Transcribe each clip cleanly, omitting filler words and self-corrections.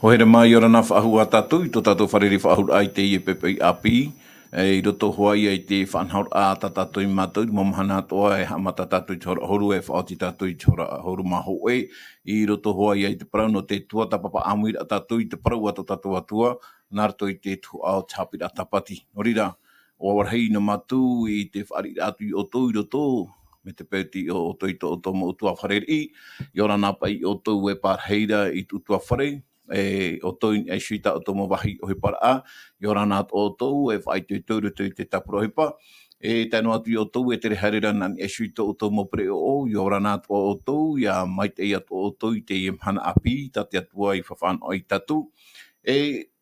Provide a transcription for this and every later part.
Pohe mai ora na whaahua tatou, I to tatou whariri whaahura ai teie papai api, I roto hoai ai te whanhaur a tatou I mātou, mamahana atoa e hamata tatou I tora horu e whaoti tatou I tora horu maho e, I roto hoai ai te parau no te tuatapapa amuira tatou I te parau ato tatou atua, nā rato I te tuau te Haapiiraa Sabati. Norira, o warhei na mātou I te whaari atu I otou I roto, me te pēti o oto I to oto mo utua whareri, I ora nā pai otou e parheira I utua wharei, o toi e shuita o tomo wahi ohipa a I ora nā o tau e whai tui tūrutu I te tapura ohipa tēnu atu I o tau e tere harera nani e shuita o tomo pre o I ora nā o tau ia mai te atu o tau I te imhana api tate atua I whawhana o I tatu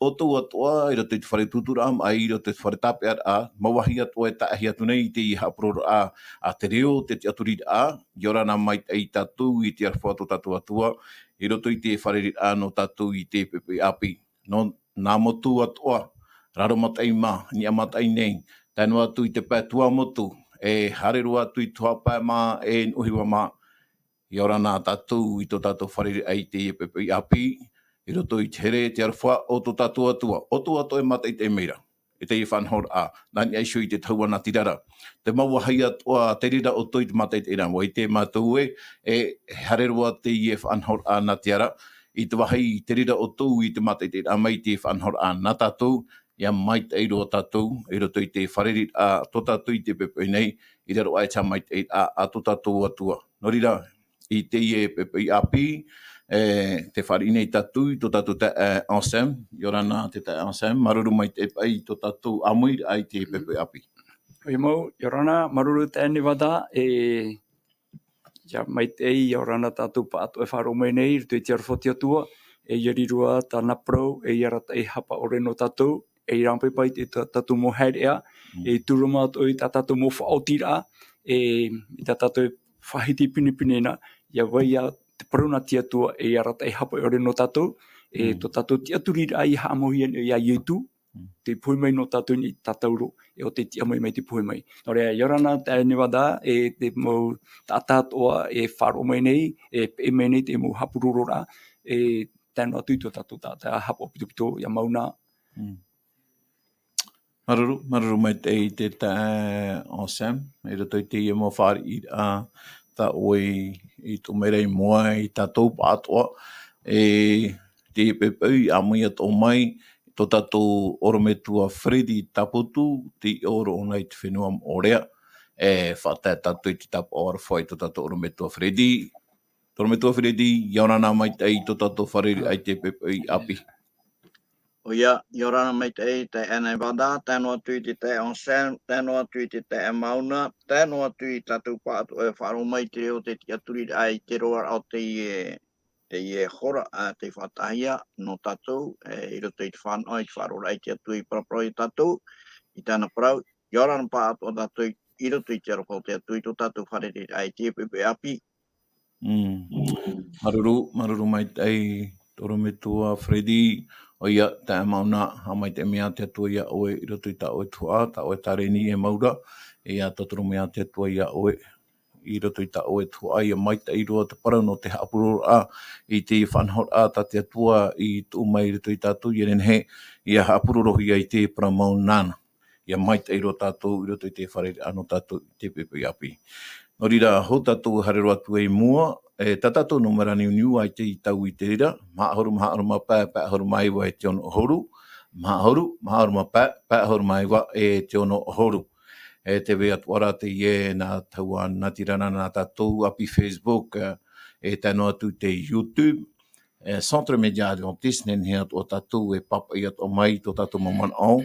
o tau atua I roto I te whare tutura am ai I roto I te whare tape a mawahi atua e taahi atu nei I te I hapuroro a te reo te aturira I ora nā mai te tatu I te arwhato tatu atua I roto I te whareri no tatou I te pepe api. No, nā motu atua, raro matai mā, ni amatai nei, tēnu atu I te pētua motu, hareru atu I tuapama ohipa mā. I ora nā tatou I to tatou whareri ai te pepe api, I roto I te here te arwha o to tatou atua. O to atua e matai te meira. E te I whanhor a, nani aisho I te tauana tirara. Te maua hai atua te rira o toi te matai te ira. Wai te mātou harerua te I whanhor a nā tiara. I te wahai te rira o tau I te matai te ira. Mai te whanhor a nā tātou. Ia mai te eiro o tātou. I roto I te whareri a to tātou I te pepe nei. I raro ai tā mai te a to tātou atua. No rira, I teie pepe api. Te whare inei tatu I to tatu te ansem, I ora nā te ansem, maruru mai te pai to tatu amuir ai te pepe api. Oi mau, I ora nā, maruru te ane wada, mai te I ora nā tatu pa atu e wharo mai nei, I te arwhoti atua, Yarirua tāna Parau, Yarata hapa ore no tatu, rampai pai te tatu mo hairea, turuma atu I tatu mo whaotira, I tatu whahiti pinipinena, ia wai a te paruna tia tua arata hapa ore no tatou, to tatou tia turira ai haamohian ia ietu, te pohe mai no tatou ni tatauro, o te tia mai te pohe mai. Nore, Yorana te niwada, te mau tātātoa wharo mai nei, pe mai nei te mau hapururora, tēnu atu I to tatou tātā hapa pitupito ia mauna. Maruru mai te ansem, I roto I te ia mo whare I ta oi I to merei moa I tatou pātoa te pepei a mai ato mai to tatou orometua Fredi taputu te oro onai te whenua orea whata tatou I te tapu ora whai to tatou orometua Fredi orometua Fredi iona nā mai tei to tatou whareri ai te pepei api. Oia, I ora nā mai te ene wada, tēnu atu I te onsen, tēnu atu I te mauna, tēnu atu I tatu pātu e wharo mai te reo te tiaturi ai te roa o te hora a te whatahia no tatou, I roto I te whanau, I te wharo rai te atu I parapara I tatou, I tēna parau, I ora nā pātu o tatou, I roto I te aroko te atu I to tatou whareri ai te pepe api. Maruru mai tei toro me tua Fredi, o ia te mauna ha mai te mea te atua ia oe I roto I ta oe tua, ta oe tareni maura, ia totoro mea te atua ia oe I roto I ta oe tua, ia mai te iroa te parau no te hapuroro I te whanhor ta te atua I tu mai roto I tātou, ia renhe, ia hapurorohi ai te paramau nana, ia mai te iroa tātou I roto I te whareri ano tātou te pepe api. No rira, ho tātou harero atu mua, tatatou no marani uniu ai te I tau I te rira, Ahuru ma pā, ahuru mai wa te ono Ahuru, Ahuru ma pā, ahuru mai wa te ono Ahuru. Te wea tuara te nā taua nā tirana nā tātou api Facebook, tēnu atu te YouTube, Centre Média Adventiste, nenhe atu o tātou papai atu mai to tātou maman au,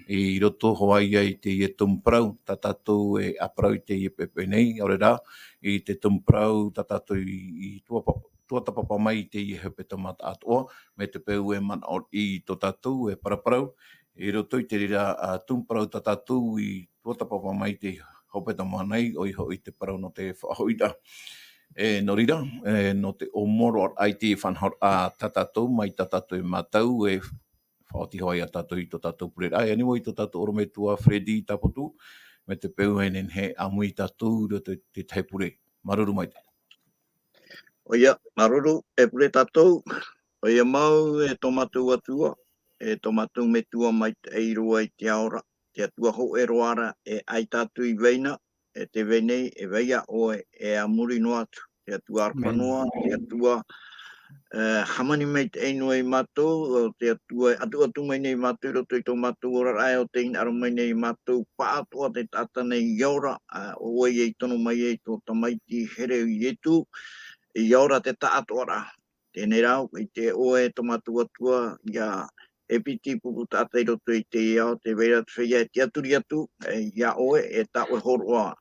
I roto hoai ai te tumu parau, tā tātou aparau I te pepe nei, orera, I te tumu parau, tā tātou I tuatapapa mai te hepetoma Atua, me te peu man I to tātou paraparau, I roto I te rira tumu parau tā tātou I tuatapapa mai te hepetoma nei, o iho I te parau no te faahoiraa. No rira, no te o moro ai te whanhor a tatatou, mai tatatou matau, whaoti hoi a tatou I to tatou purera. Ai aniwa I to tatou orometua Fredi taputu, me te peu henen he amui tatou roto te taipure. Maruru mai te. Oia, maruru, pure tatou, O ia mau e tomatu atua, e tomatu me tua mai te eirua i te aora, te atua ho e roara e aitatu i veina, e te venei e veia oe e amuri no atu, te atua arwhanua, te atua hamani mei te einu e matou, te atua atu mai nei matou, roto i tō matou ora rai o te ina aro mai nei matou, pātua te tata nei iaura, o e i tono mai e tō tamaiti here i etu, i iaura te taato ora. Tēnei rau, i te oe tomatu atua, ia e piti pupu tātai roto i te iao, te veira te feia e te aturi atu, ia oe e ta oe horoa.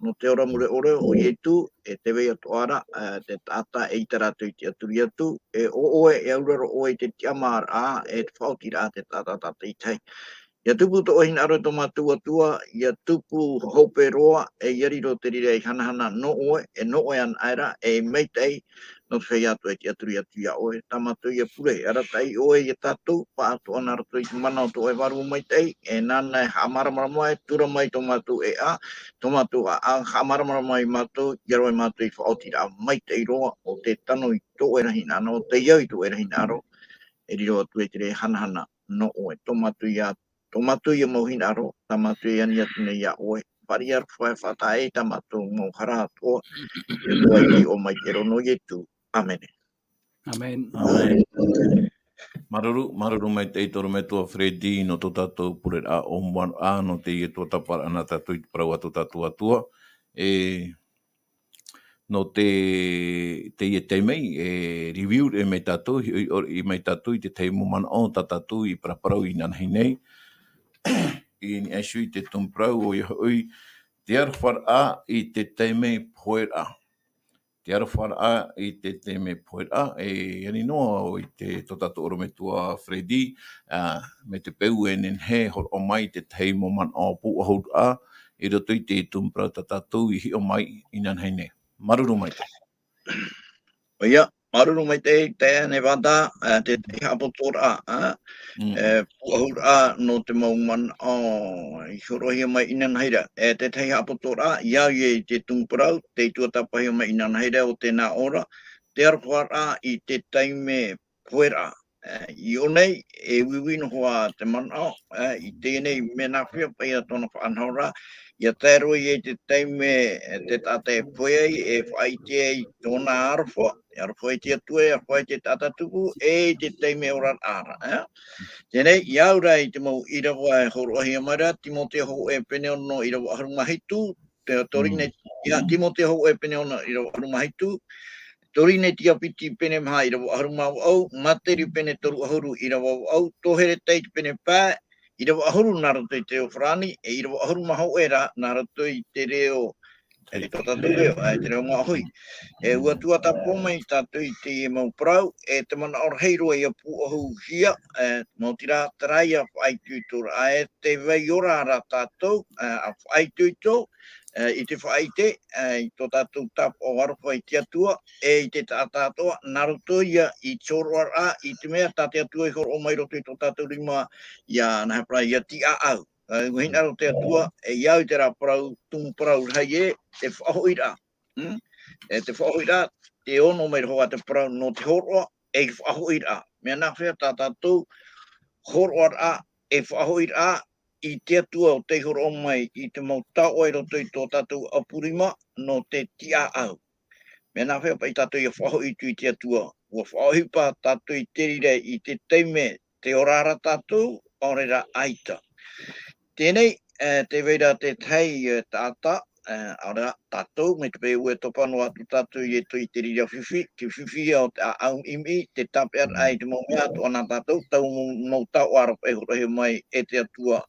No te ora mure ore o ietu, e te veia toara, te tata e itaratu i te aturi atu, e o oe e auraro oe te tiamar a, e te whautira te tata tata i tei. Ia tupu to ohin aro to matua tua, ia tupu hope roa, e iariro te rire i hanahana no oe, e no oe an aira, e meitei, no whai atu e te aturi atu ia oe, tamatu ia pure, ara tai oe ia tatu, pa atu ana rato i mana o to e varu meitei, e nana e hamaramarama e tura mai to matu e a, to matu a hamaramarama i matu, iaro e matu i whaotira meitei roa, o te tano i to e rahina, no te iau i to e rahina aro, e riro atu e te re hanahana no oe, to matu ia tomatu ia mohin aro, tamatu ia ni atu nei ia oe. Pariar whae whatae tamatu mō hara atoa, e toa i o mai te rono i tu. Amen. Amen. Amen. Maruru mai te itoro me tua Fredi no tō tātou pure a o mwan a no te i tuatapara ana tātou i parau atu tātou atua. No te i te mei, review e mei tātou, i mei tātou i te tei mumana o tātou i parau i nanahei nei. I ni asu i te tumprau o iho ui, te arwhara i te teime poera. Te arwhara i te teime poera, e ani noa o i te totato oro me tua Fredi, me te peu e nenhe hor o mai te teimo man o pu ahuru a, i roto i te tumprau tātou i hi o mai i nanheine. Maruru mai te. Oia, maruru mai te ane wanda, te hapotora a, puahura no te mauman o i horohia mai inan haira. E te tei hapotora, iau i te tungparau, te tuatapahia mai inan haira o tēnā ora, te arwhara i te taime puera. I o nei, e wiwino hoa te manao, i tēnei mena whia pai a tōna whaanhaura, ia tēro i te taime te tate puea e whaite i tōna arwha, e arwha i te atue, arwha i te tatatupu, e te taime ora ara. Tēnei, i aura i te mau Irava e horohia maira, Timote ho e pene ono Irava harumahitu, te torine, Timote ho e pene ono Irava harumahitu, torine tia piti pene maha Irava harumau au, materi pene toru ahuru Irava au, tohere teit pene pā, Irava ahuru narato i te o whrani, e Irava ahuru mahau era narato i te reo, e tota tuweo, e te reo ngā hui. E ua tuatapoma i tātou i te mau Parau, e te mana orheiro i a puahu hia, mau tira taraia whaitu tura, e te vei ora ara tātou, a whaitu i te whaite, i tō tātou tap o warupa i te atua, e i te tātātoa, naruto ia i tōroara, i te mea tāte atua i horo o mai roto i tō tātou rima, ia nahapra ia TIAAU. Uhin aro te atua, e iau i te rā Parau, tumu Parau rhai e, te whahoira. E te whahoira, te ono mai roa te Parau no te horoa, e whahoira. Mea nahwhea tātātou, horoa e whahoira, i te atua o te horo o mai, i te mau tau ai roto i tō tātou apurima, no te TIAAU. Mea nahwhea pa i tātou i a whahoitu i te atua, ua whaohipa tātou i te rire i te teime, te orara tātou, orera aita. Tēnei, te veira te tei tāta, ora tātou, me te pēu e topano atu tātou i e toi te rira whiwhi, te whiwhi o te au imi, te tapear ai te mau mea atu ana tātou, tau mau tau ara e horohe mai e te atua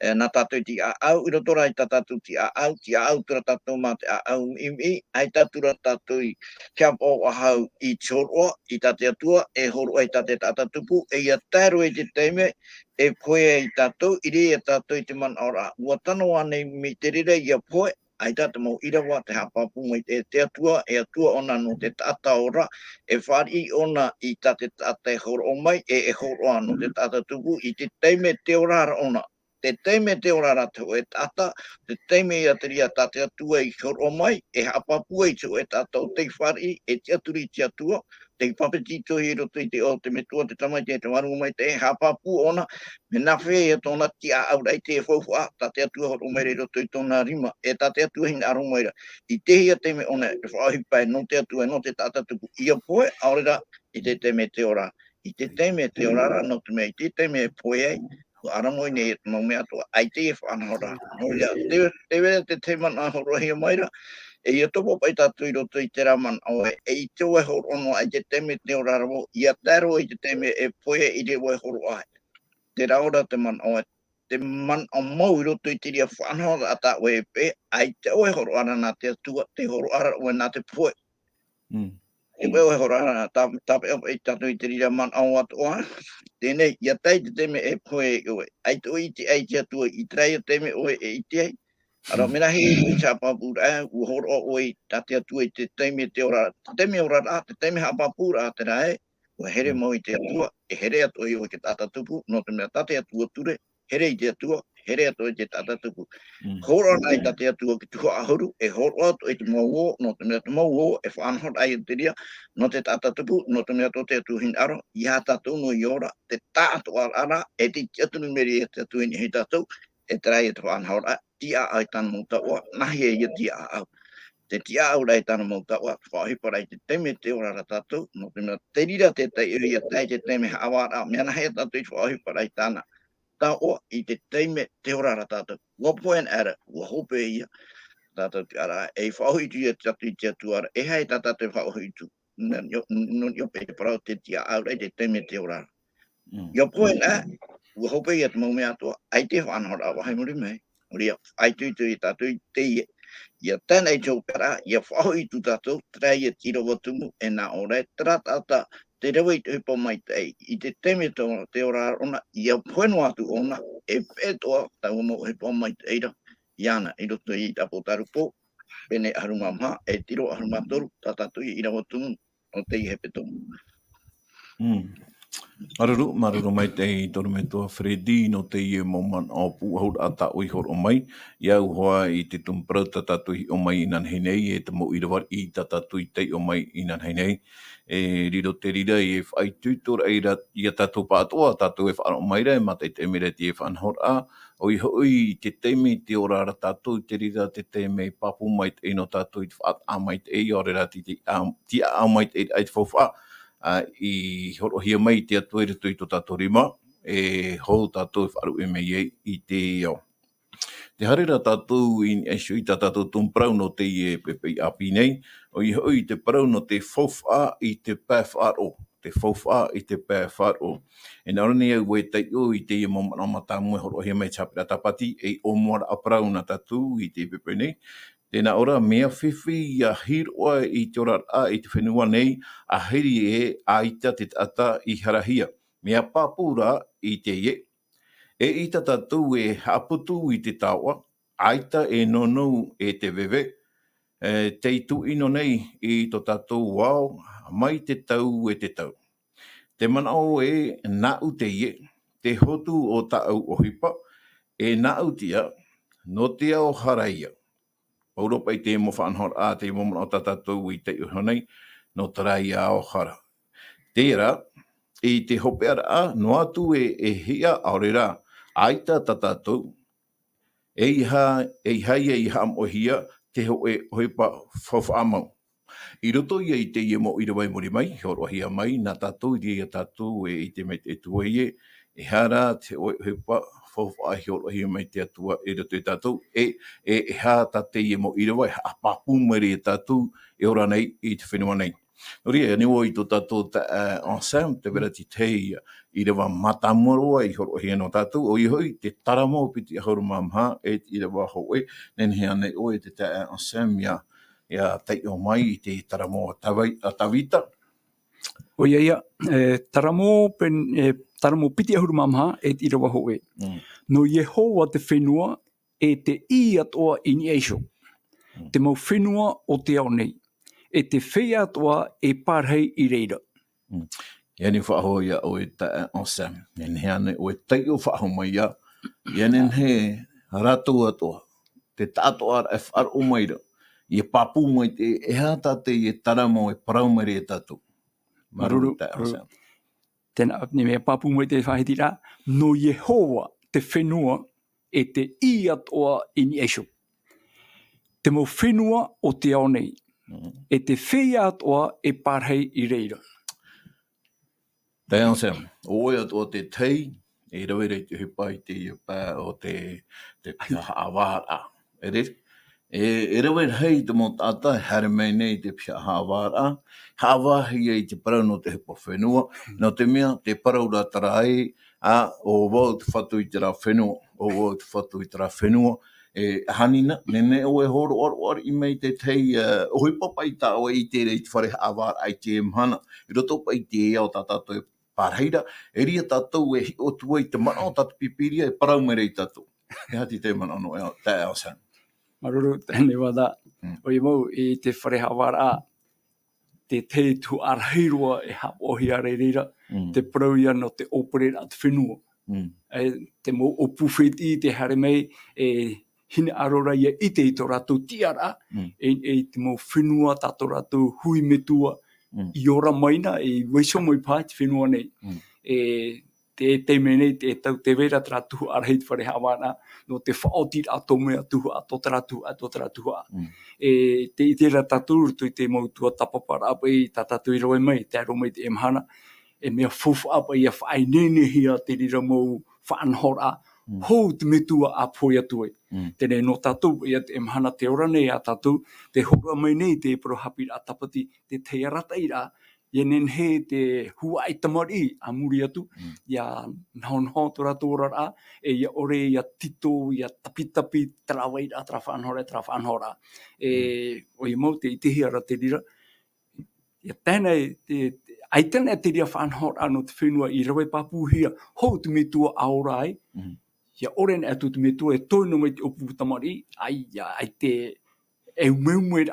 nā tātou ti a au, i roto rai tā tātou ti a au tura tātou mā te a au imi, ai tātura tātou i kia pō ahau i tōroa, i tāte atua, e horo ai tāte tātatupu, e ia tāro e te teime, e pohe i tātou, i rea tātou i te man ora. Ua tano anei me te rere i a pohe, ai tātou mau Irava te hapapu mai te atua, e atua ona no te tata ora, e whari ona i tāte tata e horo o mai, e horo ano te tātatupu, i te teime te orara ona. te teime te ora ratou e tata, te teime ia te ria tate atua I horo mai, e hapapua I tu e tatou te whari, e te aturi te atua, te papetito I roto I te o te metua te tamai te waru mai te hapapu ona, me na feia tōna TIAAU rei te whauwha, tate atua horo mai re roto I tōna rima, e tate atua hina aro mai ra. I te hia teime ona, e whaahipai, no te atua, no te tata tuku, ia poe, aorera, I te teime te ora. I te teime te ora, no te mea, I te teime e poe, aramoi nei e mau mea toa, ai te e whanahora. No ia, te wera te te mana horo hia maira, e ia topo pai tatu I roto I te raman au e I te oe horo ono ai te teme te ora ramo, ia taro I te teme e poe I te oe horo ai. Te raora te man au e, te man au mau I roto I te ria whanahora ata oe e pe, ai te oe horo ara nā te atua, te horo ara oe nā te poe. Te oe horo ara, tape apa I tatu I te ria man au atoa, tēnei, ia tai te teme e poe e oe. Ai te oi te ai te atua I trai o teme oe e I te ai. Ara mena hei I tapapura, u horo oe tate atua I te teme te ora. Te teme ora rā, te teme hapapura te rae, ua here mo I te atua, e here atua I oe ke tata tupu, no te mea tate atua ture, here I te atua, here atua I te tata tupu. Horo nai tate atua ki tuho ahuru, e horo atu I te mau no te mea te mau e whanhor ai te ria, no te tata tupu, no te mea to te atu hin aro, ia tatou no I ora, te tātu ara, e te atunu meri e te atu ini hei tatou, e trai e te whanhor a, TIAAU I tana mauta oa, nahi e ia TIAAU. Te TIAAU rei tana mauta oa, whahipa rei te teme te ora ra tatou, no te mea te rira te tei ia tai te teme hawara, mea nahi e tatou I whahipa rei tana. Tā oa I te teime te ora ra tātou. Ua poen ara, ua hope ia tātou te ara. E whaohitu ia tatu I te atu ara. E hei tātou te whaohitu. Non yo pe te parau te TIAAU rei te teime te ora. Ia poen a, ua hope ia te mau mea toa. Ai te whanhora wahai muri mei. Uria, ai tui tātou I teie. Ia tēnei tō pera, ia whaohitu tātou, trai e Irava tumu, e nā ore, tratata, te rewa I te hipa mai tei, I te teme te ora ona, ia poeno atu ona, e pētoa, tau mo hipa mai teira, iana, I roto I Apokalupo, pene arumamha, e tiro arumatoru, tātatu I Irava tumu, o teie hepetoma. Maruru mai te toru me tua Fredi no te ie moman o puahur ata ui horo mai. Iau hoa I te tumprau tatatui o mai inan heinei, e te mo Irava I tatatui te o mai inan heinei. E riro te rira e whai tūtor eira I a tatou pātoa, tatou e whaano maira, e mata I te emere te e whanhora. Oi hoi te teime te ora ra tatou, te rira te teime papu mai te ino tatou I te whaat a mai te e, ore ra ti a mai te e te whawha. I horohia mai te atua I tui to tātou rima, e hou tātou wharu e mei I te ao. Te harera tātou I esio I tātou tumprau no te ie pepe api nei, o I hoi te parau no te whawha I te pā faaroo, te whawha I te pā faaroo. E naurani au e teio I te ie momana matamu e horohia mai Haapiiraa Sabati, e o moara a parau na tātou I te pepe nei. Tēnā ora mea whiwhi I a hiroa I te ora a I te whenua nei, a hiri e aita te tata I harahia. Mea pāpura I teie. E I tatou e haputu I te taua, aita e nonou e te vewe. Te itu ino nei I to tatou wao, mai te tau e te tau. Te manao e nau teie, te hotu o taau ohipa, e nau tia, no te ao haraia. Europa I te mo whanhor a te mo o tatou I te uhonei, no tarai a o hara. Tērā, I te hopeara a, no atu e hia aorera, aita tatou, e iha amohia, te ohipa whawhamau. I roto I te ie mo Irava mori mai, horohia mai, nā tatou I tatou I te me te tuaie, e hara te ohipa whawhahi horohia mai te atua e roto I tatou, e hā tate ie mo Irava, e apapu meri e tatou, e ora nei I te whenua nei. Nori e niwa I to tatou ensemble, te vera ti teie, Irava matamoroa I horohia no tatou, o I hoi te taramo piti ahuru mamha, e Irava hoe, nen hea nei oe te ensemble ia tei o mai I te taramo a tawita. O ia, taramo piti ahuru mamha e Irava hoe. No Yehowa te whenua e te I atoa ini eisho. Te mau whenua o te ao nei. E te feia atoa e parhei I reira. Ia ni whaahoia o e ta ensemble. Nen hea nei o e tei o whaaho mai ia. Ianen he ratou atua. Te tatou ar e wharu maira. I papu mai te e hata te i taramo e parau maire e tatou. Maruru te awasana. Tēnā ni mea papu mai te whahitira. No Yehova te whenua e te I atoa in esho. Te mo whenua o te ao nei. E te feia atoa e parhei I reira. Te awasana. Oe atua te tei, e rawere te hipai te i pā o te pia awara. E rere? E rawere hei te mo tata, hare mei nei te pia awara. Hawahi ei te parau no te hipa whenua. No te mea, te parau rā tara ai, o wau te whatu I te rā whenua. O wau te whatu I te rā whenua. E hanina, nene o e horo oro I mei te tei ohipa pai tāua I te rei te whare awara ai te mhana. I roto pai te ea o tātou e Parheira, e ria tātou e o tua I te mana o tātou pipiria e parau mere I tātou. E hati te mana no e te aosan. Maruru, tēne wada. O I mau I te whare hawara te te tu arheirua e hapohi a reira. Te parauia no te operera te whenua. Te mo o pufeti te hare mei e hine arora ia I te I tō ratou tiara. E te mo whenua tātou ratou hui metua. I ora maina e waiso moi pai te whenua nei. Te menei te tau te vera tra tuhu arheit whare hawana no te whaoti ato mea tuhu ato tra tuhu a. Te I te ra tatou tu te mau tuatapapa I tatatu I roe mai, te aro mai te emhana. E mea fufu apa ia whaai nene hia te rira mau whaanhora. Hou te metua a pohe atu e. Tēnei no tatou ia te emhana te ora nei a tatou. Te hora mai nei te pro Haapiiraa Sabati te te rataira. Ia nen he te hua I tamari a muri atu. Ia nao to ratou ora e ia ore ia tito, ia tapitapi trawaira, tra whanhora. O I mau te itihi ara te rira. Ia tēnei ai tēnei te ria whanhora no te whenua I rawe papuhia. Hou te metua a ôraa ai. Ia oren atu te metua e toino mai te opu tamari. Ai te e umeume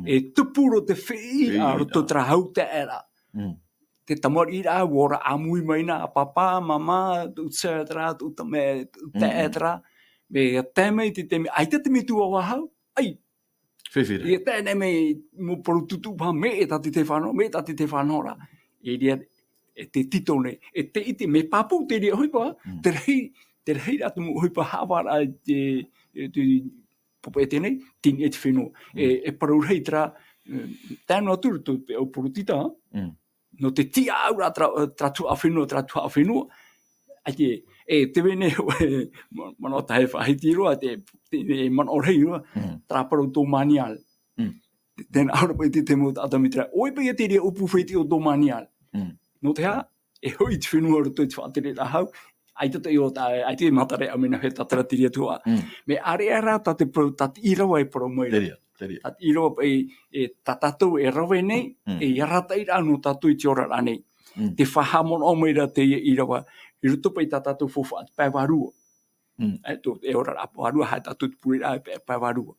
e tupuro te feia roto trahau te era. Te tamari ra ora amui maina a papa, mama, tu tsetra, tu tame, te etra. Me tēmei te teme, ai te metua wahau. Ai, ia tēne me mo paru tutu pa me e tati te whanau, me tati te whanau ra. E ria te tito nei. E te iti me papu te ria ohipa, te rei atu mo ohipa hawara te pope tēnei, ting e te whenua. E paru rei tra, tēnu aturu tu pe au porutita, no te TIAAU ra tra tua whenua, ai te wene mana tahe whahiti roa, te mana orhei roa, tra paru tō manial. Tēnā aura pai te mo atamitra, oi pai te ria upu wheti o tō manial. No te ha, e hoi te whenua roto I te whaatere rahau, ai te matare a mena he tatara tiria tua. Me are ara ta te Irava e parau maira. Tat Irava pai e tatatou e rave nei, e iarataira no tatou I te ora nei. Te whahamon o maira te Irava, I roto pai tatatou fofa at pai Varua. E ora Varua hai tatou te purira e pai Varua.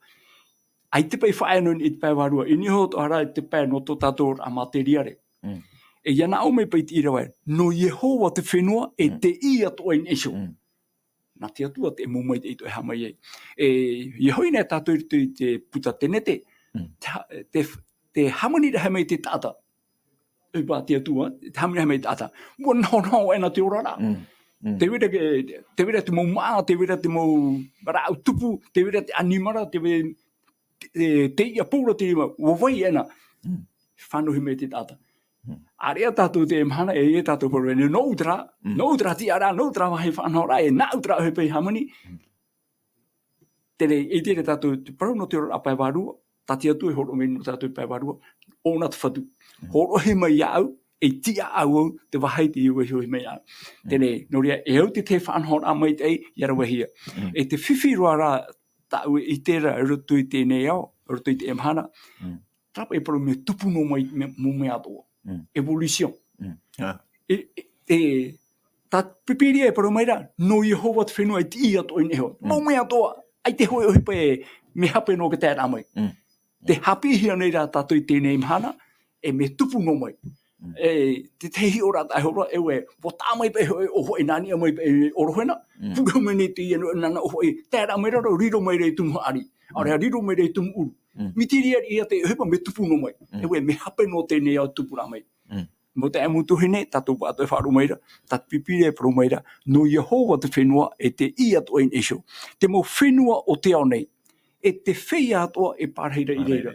Ai te pai whaenon I te pai Varua, I niho to ara te pai no to tatou a materiare. E iana au mai pai te Irava, no Yehova te whenua e te I atoa in esho. Nā te atua te mumai te ito e hamai ei. I hoi nei tātou I te puta tenete, te hamanira hamai te tata. E pā te atua, te hamanira hamai te tata. Mua nao ena te orara. Te wera te mau maa, te wera te mau rau tupu, te wera te animara, te wera te ia pūra te ima, wawai ena. Whanuhi me te tata. Area tātou te mhana e tātou porwene, no utra tiara, no utra wahi whanhora, e nā utra he pei hamani. Tere, e tere tātou te parau no te ora a pai Varua, tati atu e horo meni no tātou pai Varua, o nā te Fatu. Horo he mai au, e TIAAU au, te wahai te iu e hoi mai au. Tere, no rea, e au te whanhora mai te ei, yara wahia. E te whiwhiroa rā, tāu e tera roto I tēnei au, roto I te mhana, trapa e parau me tupu no mai mo mea toa. Evolution. Ta pipiria e parau maira, no Yehova te whenua I te I ato I neho. Mau mea toa, ai te hoi ohipa e me hape no ke tērā mai. Te hapihia nei rā tātou I tēnei mhana, e me tupu no mai. te tehi ora tai horo ewe po tamai pe o inani mai pe orohena puga meni te no nana o tera mai ro riro mai re tum ari ora riro mai re tum u mitiria ia te hepa me tupu no mai ewe me hape no te ne au tupu mai mo te amu tu hene tatou pa to faru mai tat pipire pro mai no Yehova te whenua e te ia to in esho te mo whenua o te au nei e te feia to e parheira i reira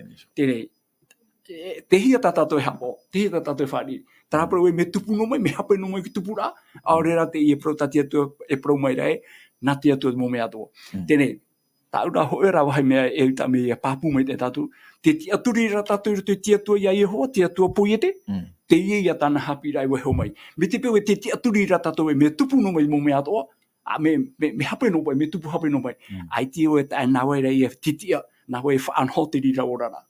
te hia tatato e hapo, te hia tatato e whani. Tara pro e me tupu no mai, me hape no mai ki tupu rā. Aorera te i e pro tati atu e pro mai rai, nā te atu mo me ato. Tēnei, tā ura ho era wahai mea e uta me e pāpu mai te tatu. Te ti aturi ra tatu i te ti atua ia e hoa, te atua poiete, te i ia tāna Haapiiraa i weho mai. Me te peo e te ti aturi ra tatu e me tupu no mai mo me ato. Me hape no mai, me tupu hape no mai. Ai te o e tā nawe rei e titia, nawe e whaanhoteri ra orara.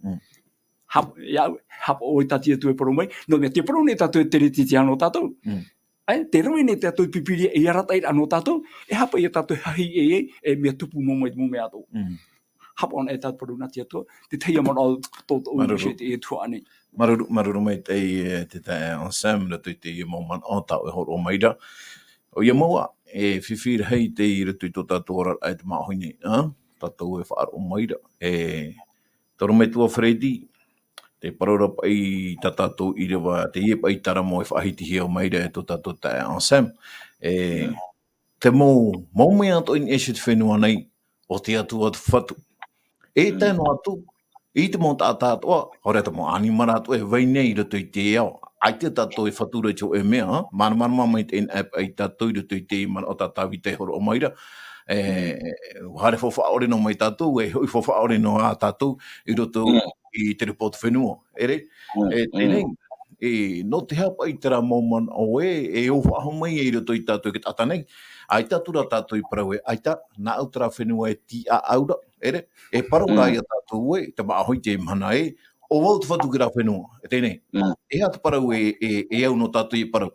Hap o tati atu e poro mai no me te poro ne tatu e tere titi ano tatou ai te roi ne tatu pipiri e aratai ano tatou e hapa e tatu hahi e me tupu no mai mo me ato hap on e tatu poro na atu te teie mana toto o te e tuane maruru mai te tae on sam na te mo man o tau e horo maira o ia maua e whiwhira hei te i rutu i tō tatou ora ai te mahoine tatou e whaaro maira e toro me tua Freddy te parorapa i tatatou Irava, te ie pai tara mo e whaahiti heo maira e tō tatou tae ansam. Te mō mea ato in eshe te whenua nei o te atua atu Fatu. E tēno atu, i te mō tātātua, hore te mō animara atu e vai nei rato i te ao. Ai te tatou e whatura tō e mea, mana mai te in-app ai tatou i rato i te mana o tātawi te horo o maira. Hare whawhaore no mai tatou, e hoi whawhaore no a tatou, i roto i te report whenua, ere? Tēnei, no te hapa i tera mauman o e o whaho mai e roto i tatou ki tata nei, ai tatura tatou i parau e, ai ta, nā autara whenua e TIAAU, ere? E parau rai a tatou e, te maahoi te mana e, o wau te whatu ki rā whenua, tēnei. E hata parau e au no tatou i parau.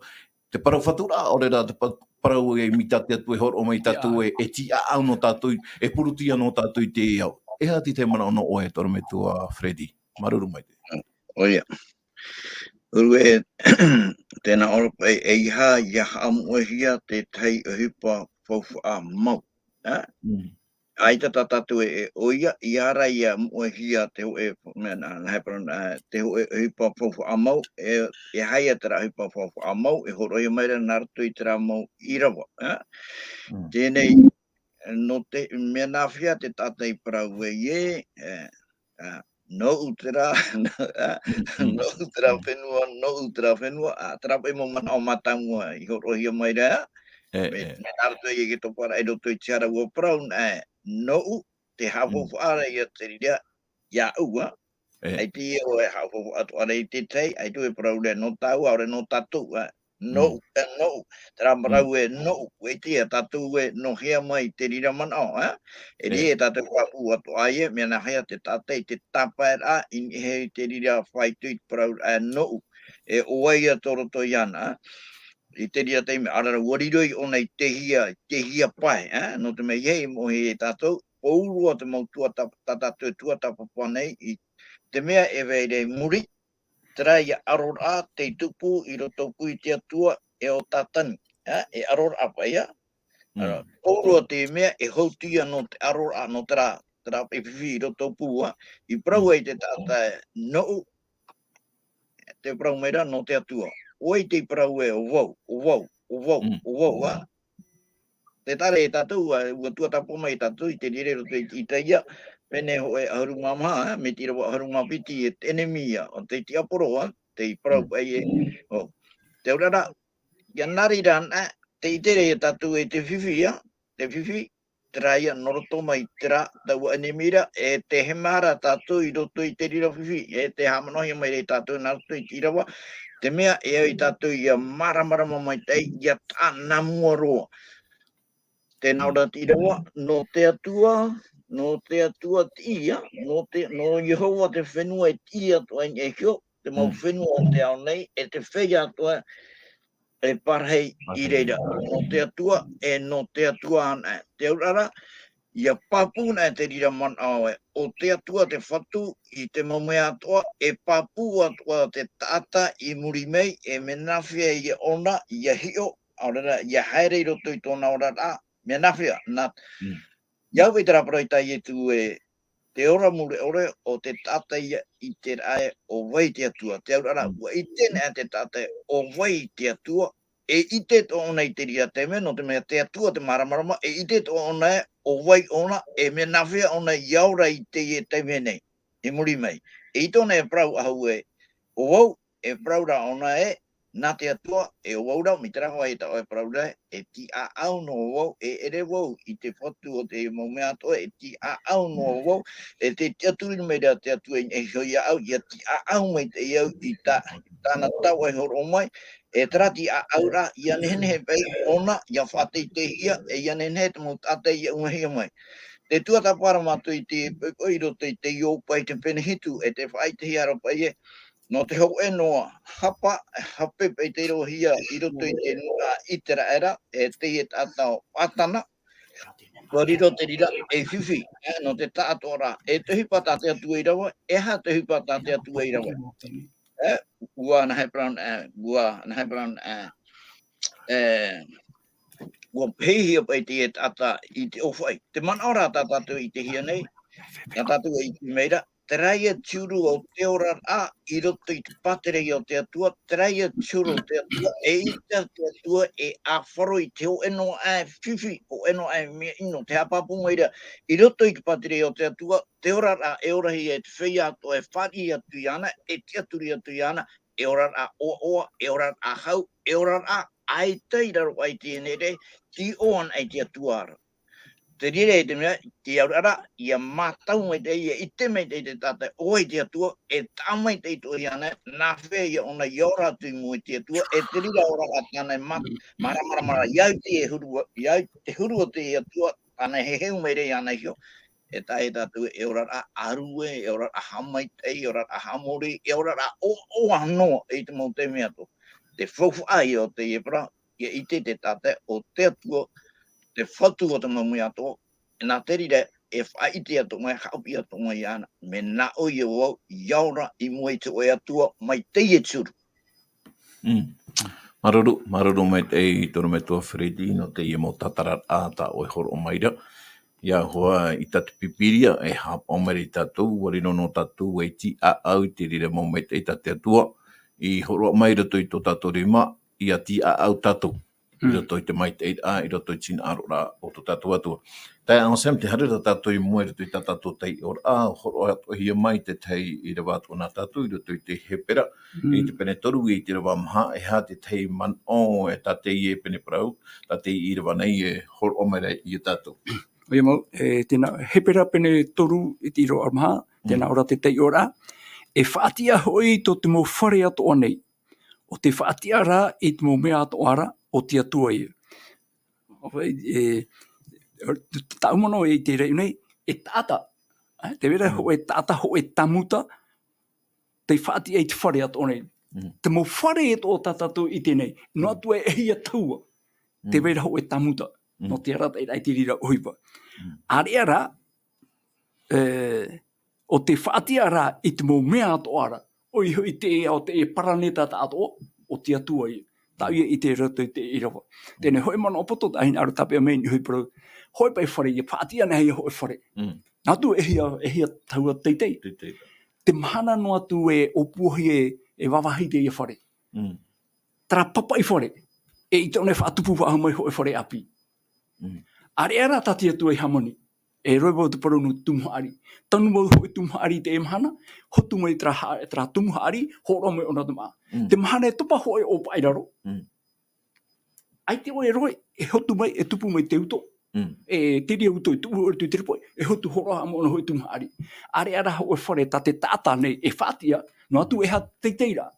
Te parau whatura, ore rā te parau e mitati atu e horo o mai tatou e TIAAU no tatou, e purutia no tatou i te iau. E hati te mana ono oe toro me tua Freddy. Maruru mai te. Oia. Uru e tēnā oropa e iha amu e hia te tei ohipa faufu a mau. Ai tatu e oia, i ara ia amu e hia te ho e, te ho e ohipa faufu a mau, e haia tera ohipa faufu a mau, e horo i maira narato i tera mau Irava. Tēnei, no te mea nawhia te tata i parau e no utera whenua, trapa i mo mana o matangua i horo hia mai rea, me narato i ke topara e roto i tiara ua parau, no te hafofu ara i a te ria, ia ua, ai ti o e hafofu atu ara i te tei, ai tu e parau rea no tau, aure no tatu, no, tramarau e no, e tia tatu e no hea mai te rira mana o, e rie tatu wapu atu aie, mea na hea te tatei te tapaera, in he te rira whaitu i parau e no, e oaia toro to iana, i te rira teime arara wariroi o nei te hia pai, no te mei hei mo he tatu, pourua te mau tuatapapa nei, i te mea e veirei muri, tera ia ROA'TU te tupu i roto pui te atua e o tatani. E ROA'TU ia. Ourua te mea e hautia no te ROA'TU no tera pepiwi i roto pua. I parau e te tata no te parau meira no te atua. Oi te parau e o wau. Te tare e tatou, ua tuatapapa i tatou i te rere roto i te ia. Pene ho e Ahuru mama, me tira wa Ahuru mapiti e enemia, o te tiaporoa, te parau ai e, te urara, ia nari rana, te itere e tatu e te whiwhi, te whiwhi, tera ia noroto mai tera, tau enemira, e te hemara tatu i roto i te rira whiwhi, e te hamanohi mai re tatu naruto i tirawa, te mea e au i tatu ia maramara mai tei, ia tāna mua roa. Te naura tirawa, no te atua tia, no Yehova te whenua e tia tua i hio, te mau whenua o te ao nei, e te feia tua e parhei i reira. No te atua ana. Te urara, ia papuna te rira man awe. O te atua te Fatu I te mamea atoa, e papu atua te tata I muri mei, e menawhia I ona, ia hio, aurera, ia haere I roto I tōna orara, menawhia, nā. Iau e te raparoi tai e tu e te ora mure ore o te tata I te rae o wai te atua. Te aurara, ua I tēnea te tata o wai te atua, e ite to ona I te ria te me, no te mea te atua te maramarama, e ite to ona e o wai ona, e me nawhia ona iaura I te me nei, e muri mai. E ito ona e prau ahu e, o wau, e prau ra ona e, nā te atua, e o wau rau, mi te rahoa e tau e prau ra, e TIAAU no o wau, e ere wau, I te Fatu o te maumea atoa, e TIAAU no o wau, e te aturi mei rea te atua e hoi au, ia TIAAU mei te iau I tāna tau e horo mai, e trati a ôraa, ia nehe pei ona, ia whate te hia, e ia nehe te mo tate ia ungahia mai. Te tuatapara matu I te oiro te iopa I te penehitu, e te whai te hiara pai e, no te hau e noa hapa, hape pei te rohia I roto I te itera era, e te e tātau atana, Ko riro te rira e whiwhi, no te tātora, e te hipa tāte atua Irava, e ha te hipa tāte atua Irava. Ua na hei brown, ua pehia pai te e tata I te ofai. Te manaora tātou I te hia nei, nga tātou I te meira, te raia tūru o te ôraa I roto I te patere o te atua, te raia tūru o te atua, e I te atua e a wharo I te o eno ai whiwhi, o eno ai mea ino, te hapapu meira, I roto I te patere o te atua, te ôraa e orahi e te feia ato e whari atu iana, e te aturi atu iana, e ôraa oa, e ôraa hau, e ôraa ai teiraro ai te nere, ti oan ai te atuara. Te rire te mea, te aurara, ia mātau mai te ia, I te mei te tata, oi te atua, e tāmai te ito iana, nā whea ia ona iora tui mui te atua, e te rira ora a tāna mara, iau te hurua, iau te hurua te atua, tāna he heu mai rei ana hio, e tae tatu e ora arue, e ora hamai te, e ora hamori, e ora o anoa, e te mau te mea to. Te whauwhai o te iepra, ia I te tata, o te atua, te Fatu o te mamui ato, e nā te rire, e whaiti ato mai, haupi ato mai ana, me nā o I wau, iaura I mui te oe atua, mai teie tūru. Maruru mai te I tono me tua whiriti, no te I mo tatarat āta o horo o maira. Ia hoa I tatu pipiria, e hap o meri tatou, warino no tatou, e TIAAU, te rire mo mai te tate atua, I horo o maira to I to tatou rima, ia TIAAU tatou. I roto I te mai te eira, I roto I tina arora o to tatou atua. Tai ansem te harira tatou I mua, I roto I tatou tei ôraa, horo ato hia mai te tei I rawa atua nā tatou, I roto I te hepera, I te pene toru I te rawa maha, e ha te tei man o, e ta teie pene Parau, ta tei I rawa nei e horo o mera I tatou. Oia mau, tēnā hepera pene toru I te iro armaha, tēnā ora te tei ora, e whaatia hoi to te mo whare atoa nei. O te whaatia rā I te mo mea atoa ara o te atua I. Taumano I te rei nei, e tata. Te vera ho e tata, ho e tamuta, te whaatia I te whare atoa nei. Te mo whare o tatatu I te nei, no atua e hia taua. Te vera ho e tamuta, no te rata I te rira ohipa. Area rā, o te whaatia rā I te mo mea atoa ara, oi hoi te e o te e paraneta ta atoa, o te atua I. Tau ia I te rato I te Irava. Tēnei hoi mana opoto tahina aru tapea mei ni hoi Parau, hoi pai whare, ia whaatia na hei hoi whare. Nā tu e hia taua teitei. Te mahana no atu e opuhi e wawahi te ia whare. Tara papai whare, e I tone whaatupu waha mai hoi whare api. Are ara tati atu e hamoni, e roi wau te Parau no tumu haari. Tanu wau hoi tumu haari te e mahana, hotu mai tra tumu haari, horo mai ona tuma. Te mahana e tupa hoi o pairaro. Ai te oe roi, e hotu mai, e tupu mai te uto. E te ria uto, tupu ori tu tiripoi, e hotu horo ha mo ona hoi tumu haari. Are ara hoi whare ta te tata nei, e whaatia, no atu e ha teiteira.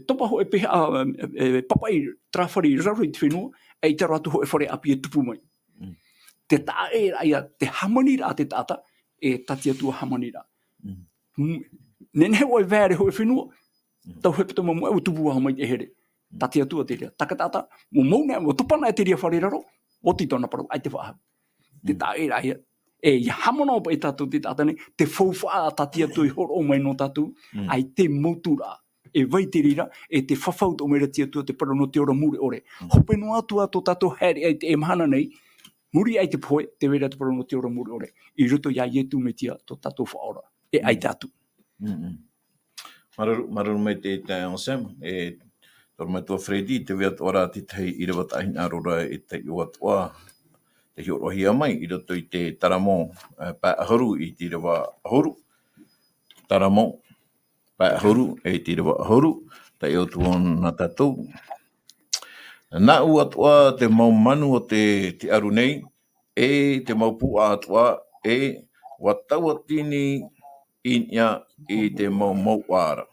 Topa hoi papai trawhari raroi te whenua, e te ratu hoi whare api e tupu mai. Te tae aia, te hamani rā te tata, e tati atua hamani rā. Nenhe oi vēre hoi whenua, tau hepetoma mua u tupu waha mai te here. Tati atua te rea. Taka tata, mo maunea, mo tupana e te rea whare raro, o ti tona Parau, ai te whaha. te taera ia. E hamono pa i tatou te tatane, te whauwha tatia tui horo o mai no tatou, ai te motura. E vai te rira, e te whawhau o meira tia tua te parano te ora muri ore. Hope no atua to tatou haere ai te e mahana nei, muri ai te pohe, te wera te parano te ora muri ore. I ruto ia ietu me tia to tatou whaora. E ai tatu. Mararu mai te tai on Sam, e toro mai tua Freddy, te wea ora te tei Irava tahi arora e te Atua, te hiorohia mai, i roto i te taramo pa Ahuru i te Irava Ahuru, taramo pa Ahuru e te Irava Ahuru, te eo tuon na tatou. Nā ua Atua te mau manu o te aru nei, e te mau pu a Atua, e wataua tini inia i te mau ara.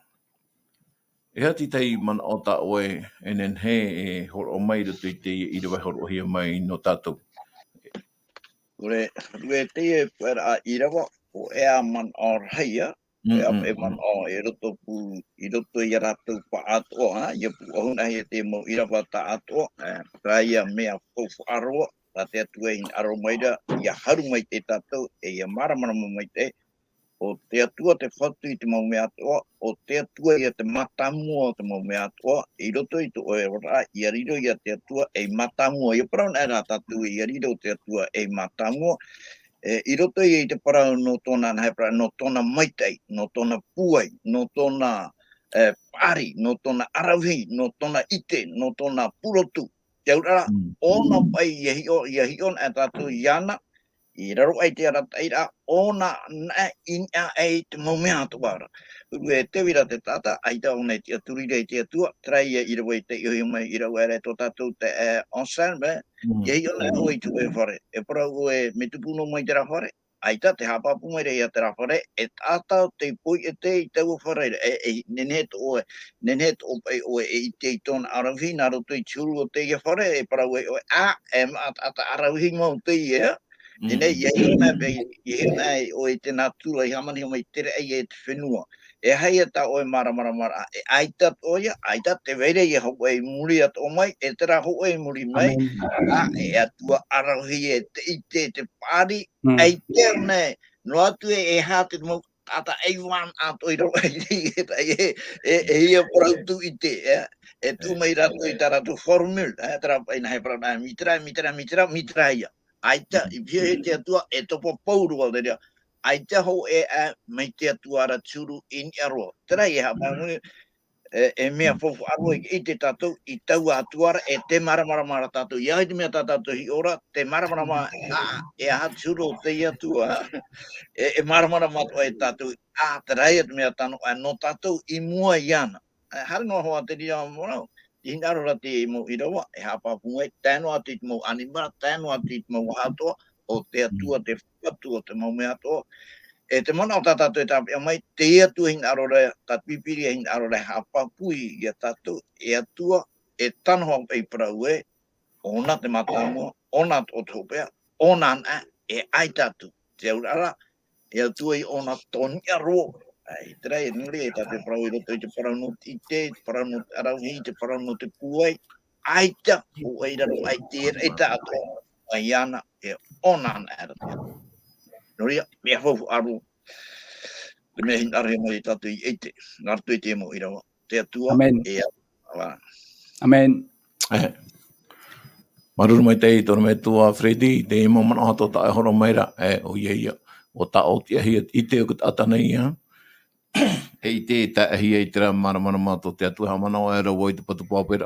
E hati tei mana o ta oe e nen he e horo o mai rutu i te i rewa horo hia mai no tatou. Ure teie pera a Irava o ea man o reia, ea pe man o e roto pu, i roto i ratou pa Atua, ia pu ohuna he te mo Irava ta Atua, raia mea faufu aroa, ta te atua in aro maira, ia haru mai te tatou, e ia maramara mai te, o te atua te Fatu i te mau mea Atua, o te atua i te matamua o te mau mea Atua, i roto i te ôraa, i ariro i te atua e matamua, i parau nera tatu i ariro te atua e matamua, i roto i te parau no tōna hepra, no tōna maitei, no tōna puai, no tōna pari, no tōna arawi, no tōna ite, no tōna purotu, te ôraa, ona pai i hion e tatu i ana, i raro ai te arataira, ona na ina ai te mau mea Atua. E te wira te tata, ai tau nei te aturire i te atua, trai i rawa i te iho mai i rawa ere tō tatou te onsan, i hei ona o i tu e whare. E parau e me tupuno mai te rafare, ai ta te hapapu mai rei a te rafare, e tātau te pui e te i tau whare, nenet o pai o e i te i tōna arawi, nā roto i tūru o te i whare, e parau e e ata arawi ngau te i ea, Nene, i hei o e te natura i hamani o mai tere ai e te whenua. E hei ata o e mara, e aitat o ia, aitat te veire i hau e muri at o mai, e tera hau e muri mai, e atua arahi e te ite te pari, ai te ne, no atu e hā te mau tata eiwan ato i rawa e ia prautu i te, e tu mai rato i taratu formula, tera ina hei prau na mitra ia. Aita, i pia he te atua, e topo pauru o te rea. Aita ho e a mei te atua ara tūru in aroa. Tera i hapa, e mea fofu aroa i te tatou, i tau atuara, e te maramara tatou. Ia hei te mea tatou hi ora, te maramara, e a tūru o te atua, e maramara matua e tatou, tera i te mea tano, no tatou i mua i ana. Hara noa hoa te ria morau. I naro te mo Irava, e hapa pungai, tēno ati te mo animara, tēno ati te mo hatoa, o te atua, te Fatu, o te mau mea atoa. E te mana o tātou e tāpia mai, te atua hin arorea, ta pipiria hin arorea, hapa pui i a tātou, e atua, e tanoa pei parau e, ona te matamua, ona o te hopea, ona na, e ai tātou, te aurara, e atua i ona toni aroa. Ai, trai, nuri e tate parau i roto i te parau no te ite, te parau no te arawi, te parau no te puai, aita, o eira no ai te e tātou, ai ana, e ona ana era te. Nuri, mea fofu aru, te mea hin arhe mai tātou i eite, ngartu i te mo i rawa, te atua, e awa. Amen. Maruru mai te i toro me tua Freddy, te imo mana ato ta e horo maira, o ia, o ta o tia hi i te o kut atanei, e i te ta hi e tera maramana mato te atu hamana o era woi te patu pāpera.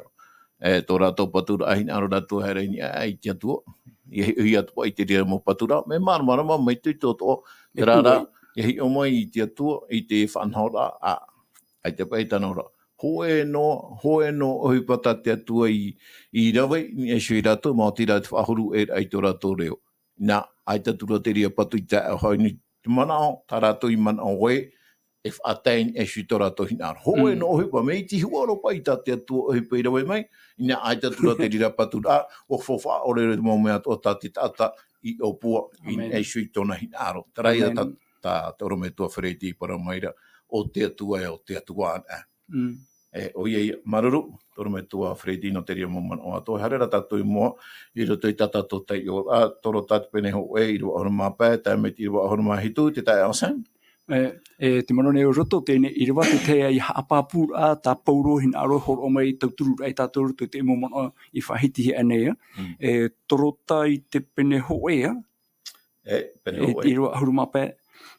Tō rātou patura ahin aro rātou hera ini ai te atua. I hi atua i te rea mo patura. Me maramana mai tui tō te rāra. I hi o mai i te atua i te whanhaura. Ai te paitana ora. Hoe no ohipa te atua i rawe. Ni e shui rātou mā tira te Ahuru e ai tō rātou reo. Nā, ai tatura te rea patu i te ahoi ni te manao. Tā rātou i manao we. E whaatain e shui tō rātou hinara. Hoe no ohipa, me i ti huaro pai tā te atua ohipa i rawe mai, ina aita tura te rira patura, o whawha o rere te maumea o tā te tata i o pua, in e shui tōna hinaro. Tarai tā te oro me tua whereti para maira, o te atua e o te atua ana. Oia maruru, toro me tua Fredi no te ria moman o ato. Harera tatou I mua, I roto I tatato tai o a toro tatu pene ho e, I roa ahuru mapai, tai me ti roa ahuru mahitu, te tai aosan. Te manone o roto tēne Irava te teie I Haapiiraa ta paurohin aro horo mai tauturu ai tatou te moman o I whahiti anea. Torota I te pene ho ea. Pene ho e. I roa ahuru mapai.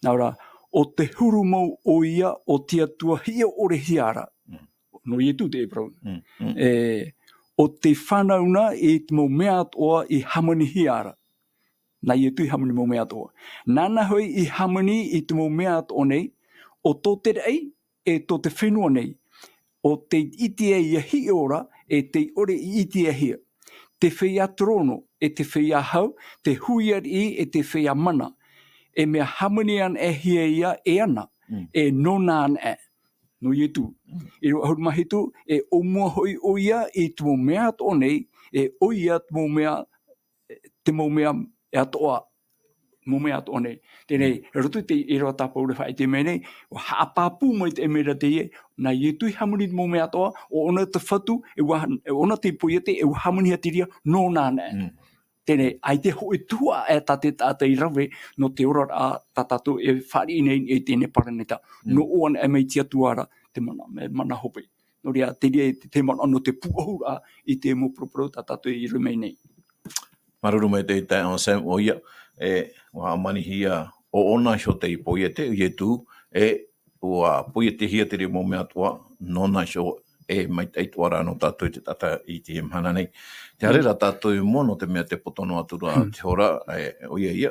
Nā ora, o te huru mau o ia o tia tua hia ore hiara. No I tu te Parau. O te whanauna te mau mea atoa I hamani hiara. Nā I tu I hamani mau mea atoa. Nāna hoi I hamani te mau mea atoa nei, o tō te rei tō te whenua nei. O te itia I hi ora te ore I itia hia. Te feia trono te feia hau, te huiari te feia mana. Mea hamani an hia ia ana, nona an no I tu. I roa ahuru mahitu, omua hoi oia I te mau mea atoa nei, oia te mau mea atoa, mau mea atoa nei. Tēnei, roto te I roa tāpau re whae te mea nei, o haapapu mai te mera teie, nā I tu I hamani te mau mea atoa, o ona te Fatu, ona te poiete, hamani hatiria, no nāna. Tēnei, ai te hoi tua tā te tāta I rave, no te ora a tātātou whari nei tēnei paraneta. No oan mei tia tuara, te mana hope. No rea, te mana no te puahura I te mo propro tātātou I rumei nei. Maruru mai te tai on Sam o ia, wa mani hia o ona sho te poiete, tu, ua poiete hia te mo mea toa, nona sho mai te tuara no tātou te tata I te mhana nei. Te harera tātou mono te mea te potono atura te ora, o ia,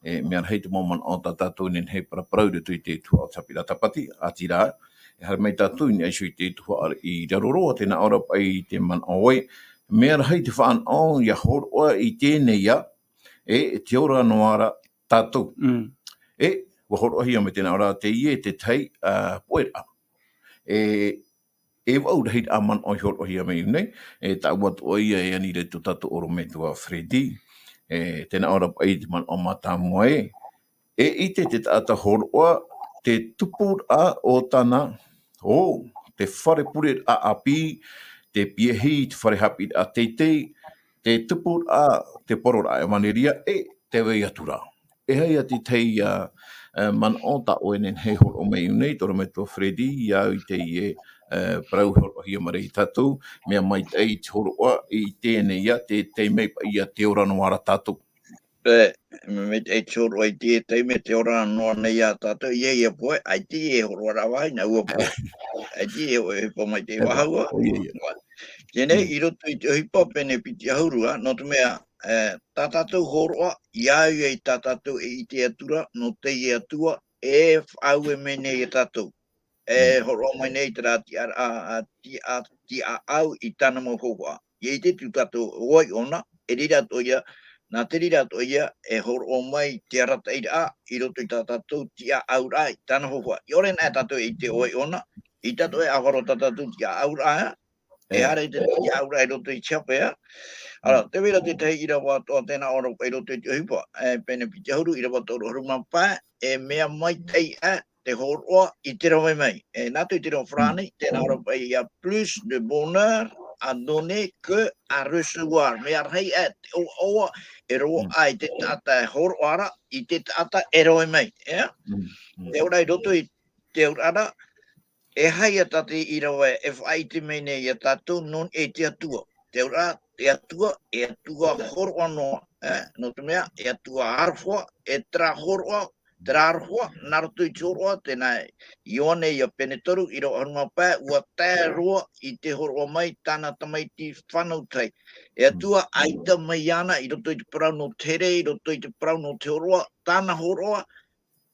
mea rei te moman o tātou nen hei parau re tui te tuatapapati, atira, hara mai tātou ni aishu I te tua I raroroa tēnā ora pai te man oe, mea rei te whaan o ia horoa I tēnei ia, te ora noara tātou. Wa horoa hia me tēnā ora teie te tei poera. Wau rei aman o horoa hia me nei, tā watu o ia ani re tu tātou oro me tua Fredi, tēnā ora pai te man o mata moe, I te tāta horoa, te tupura o tana, te wharepure a api, te piehi, te wharehapi a teitei, te tupura, te porora e maneria, te wei atura. Hei ati tei man o ta oenen hei horo mei unei, toro me tō Fredi, iau I teie parau horo hia marei tatou, mea mai tei te horoa I tēnei ia, te mei pa ia te ora noara tatou. Me te choro ai te me te ora no nei a tato ia poe ai te horo rawa na ua poe ai te po mai te wahua tene I roto I te ohipa pene piti Ahuru no te mea tatatou horoa ia I tatatou I te atura no teie atua whau mene I tatou horo mai nei te rā TIAAU I tana mo hoa I te tu tatou oi ona rira to ia nā te rira to ia horo mai te arata I roto I tātou TIAAU rā I tana hoa I ore nā tātou I te oi ona I tātou ahoro tātou TIAAU rā hare te TIAAU rā I roto I tiapea ara te wera te tei Irava toa tēnā ora I roto I te ohipa pene piti Ahuru Irava tōru haru mapa mea mai tei te horoa I te rawe mai. Nā tu I te rawe whrāne, tēnā ora pai I a plus de bonheur à donner que à recevoir. Mea rei te oa roa ai te tata horoara I te tata rawe mai. Te ora I roto I te ora hai a tate I rawe whai te mene I a tatou non te atua. Te ora te atua horoa noa. No te mea atua harwha tra horoa Trarhua, naruto I choroa, tēnā ione I a penetoru, I roa harunga pā, ua tā roa I te horoa mai, tāna tamaiti whanau tai. Atua aita mai ana, I roto I te parau no tere, I roto I te parau no te horoa, tāna horoa,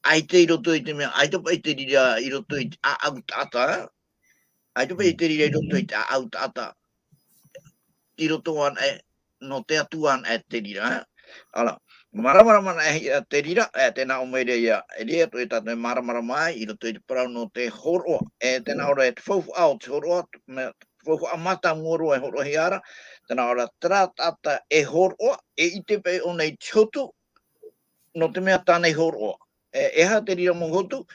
aita I roto I te mea, aita pa I te rira I roto I te aau tata, aita pa I te rira I roto I te aau tata. I roto an no te atuan te rira, ala. Maramara mana te rira, tēnā o meire ia, rea to tātou maramara mai, I roto I te parau no te horoa, tēnā ora te whauwha au te horoa, whauwha amata moroa horoa hiara, tēnā ora tata horoa, I te pei o nei tiotu, no te mea tānei horoa. ha te rira mongotu,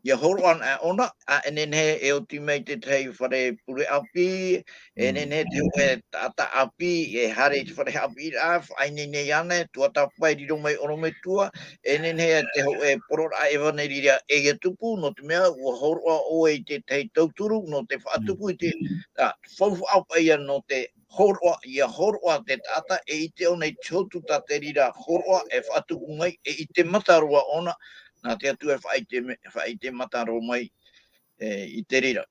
ia horo an a ona, a enene e o timei te tei whare pure api, enene te hoe tata api, e hare te whare api raf, ainene ane, tuatapai riro mai orome tua, enene te hoe porora a ewa nei rira e tupu, no te mea, ua horo o e te tei tauturu, no te whaatupu i te, whaufu apa ia no te horoa, ia horoa te tata, e i te o nei chotu ta te rira horoa, e whaatupu mai, e i te matarua ona, nā te atu e whai te mataro mai i te rira.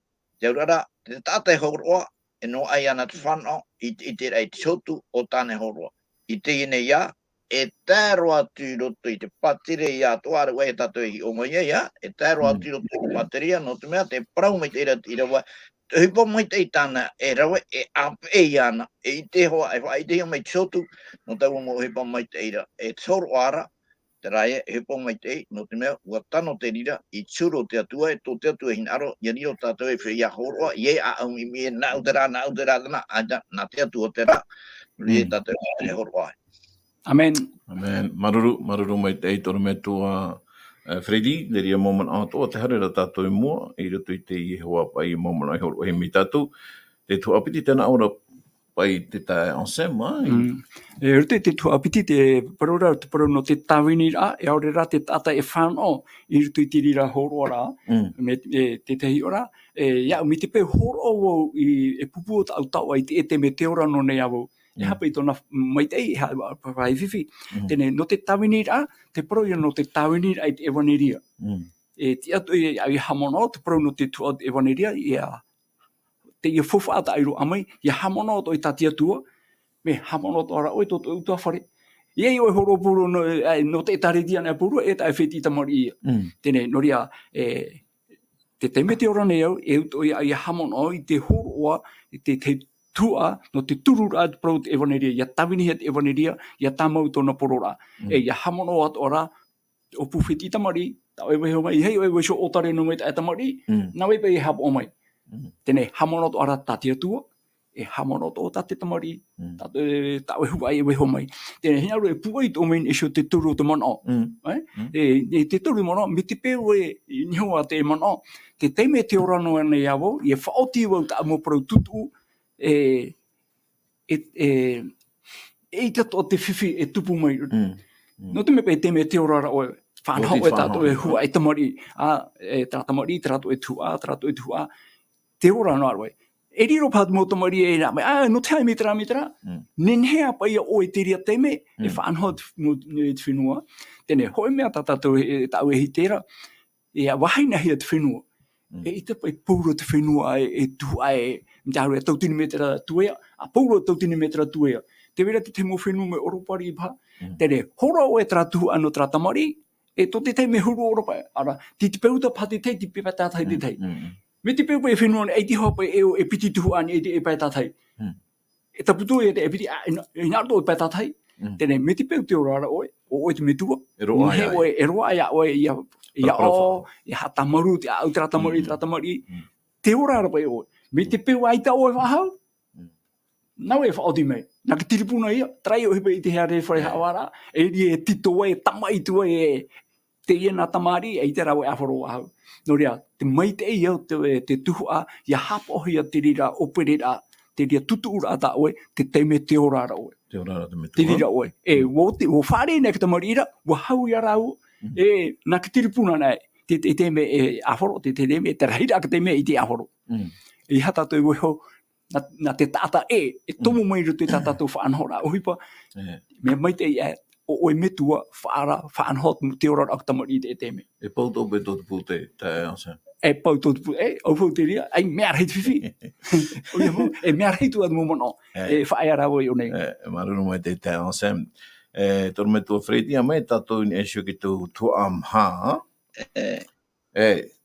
Te urara, te tātai horoa, e no ai ana te whanau, i te rei chotu o tāne horoa. I te ine ia, e tāro atu roto i te patire ia toare wai tato i o mai ia, e tāro atu roto i te patiria, no te mea, te parau mai te ira wai, te hipo mai te tāna, e rawe, e ape i ana, e i te hoa, e whai te ia mai chotu, no tau mo hipo mai te ira, e toro ara, te rai e hipo mai te, no te mea, ua tano te rira, i tūro te atua, e tō te atua hinaro, i aniro tātou e whia horoa, i e a au i mie, nā utera, nā te atua te rā, i e tātou e horoa. Amen. Amen. Maruru mai te eitoro me tua Freddy, le ria moment atoa, te harera tātou i mua, i roto i te i hoa pai i moment ai horo e mi tātou, te tu apiti tēnā ora pai te tae ensem, E rute te tu apiti te parora, te parora no te tawini rā, e aore rā te tata e whanau, i rutu i te rira horo rā, me te tehi ora, ia, mi te pe horo au e pupu o tau tau ai te me te ora no nei au, e hapa i tōna mai tei, papai whiwhi, tene no te tawini rā, te parora no te tawini rā i te ewaneria. E te atu i hamono, te parora no te tua ewaneria, ia, te ia fufa ata airo amai, ia hamono to i tatia tua, me hamono to ara oi to utua whare. Iei oi horo puru no te tare dia nea puru, e tae wheti tamari ia. Tene, noria, te teime te ora nei au, e uto ia hamono i te horoa, i te tua, no te turura atu prau te ewaneria, ia tawini he te ewaneria, ia tamau tōna porora. E ia hamono atu ora, o pu wheti tamari, tau e weho mai, hei oi weisho otare no mai tae tamari, na wei pei hapo o mai. Tene hamono to ara tatia tua, e hamono to tate tamari, tau e huai e weho mai. Tene hinaru e puai to main isho te turu te mano. E te turu mano, me te peo e nihua te mano, te teime te ora no nei awo, i e whaoti wau ta amo parau tutu, e tato te whiwhi e tupu mai. No te me pe teime te ora o whanau e tato e hua e tamari, e tamari, trato e tua, te ora no arwai. E riro pātu mo tamari e rā mai, no te hai mitra, nenhea pai o e te ria teime, e whanau te whenua, tene hoi mea tatatou e tau e hitera, e a wahaina hea te whenua. E ita pai pauro te whenua e tua e, mtaru e tautini metra tuea, a pauro tautini metra tuea. Te wera te te mo whenua me oropari i pā, tene hora o e tratu ano tratamari, e to te teime huru oropa, ara, ti te peuta pati tei, ti pepa tātai te tei. Me te peupa e whenua e ti hopa e piti tuhu ani e pai tātai. E taputu e piti, e nārto e pai tātai. Tene, me te peu te orara oe, o oe te me tua. E roa ia oe, ia o, ia hatamaru, te au tratamari. Te orara pai oe. Me te peu aita oe wahau, nau e whaoti mei. Nā ka tiripuna ia, trai o hipa i te hea re whare hawara, e tito e, tamai tua e, te ia nā tamari, e te rau e awharo wahau. No rea, te mai te ei au te tuhua, ia hapohi a te rira operera, te ria tutu ura ata oe, te teime te orara oe. Te orara te me tua. Te rira oe. E, wo whare nei ka tamari ira, wa hau i arau, e, nā ka tiripuna nei, te teime e awharo, te teime, te rahira ka teime i te awharo. I hata toi weho, nā te tata e tomu mai rutu e tatatou whaanhora, ohipa, me mai te ei o oe metua whaanhot te ora ak tamari te teime. E pautou pe tō te pū te ansa. E pautou te pū, au pau te ria, ai mea rei te whiwhi. E mea rei tu atu momono, e whaea rau i o nei. E maruru mai te ansa. Toro me tua Fredi, a mai tātou ni esio ki tō tuamha.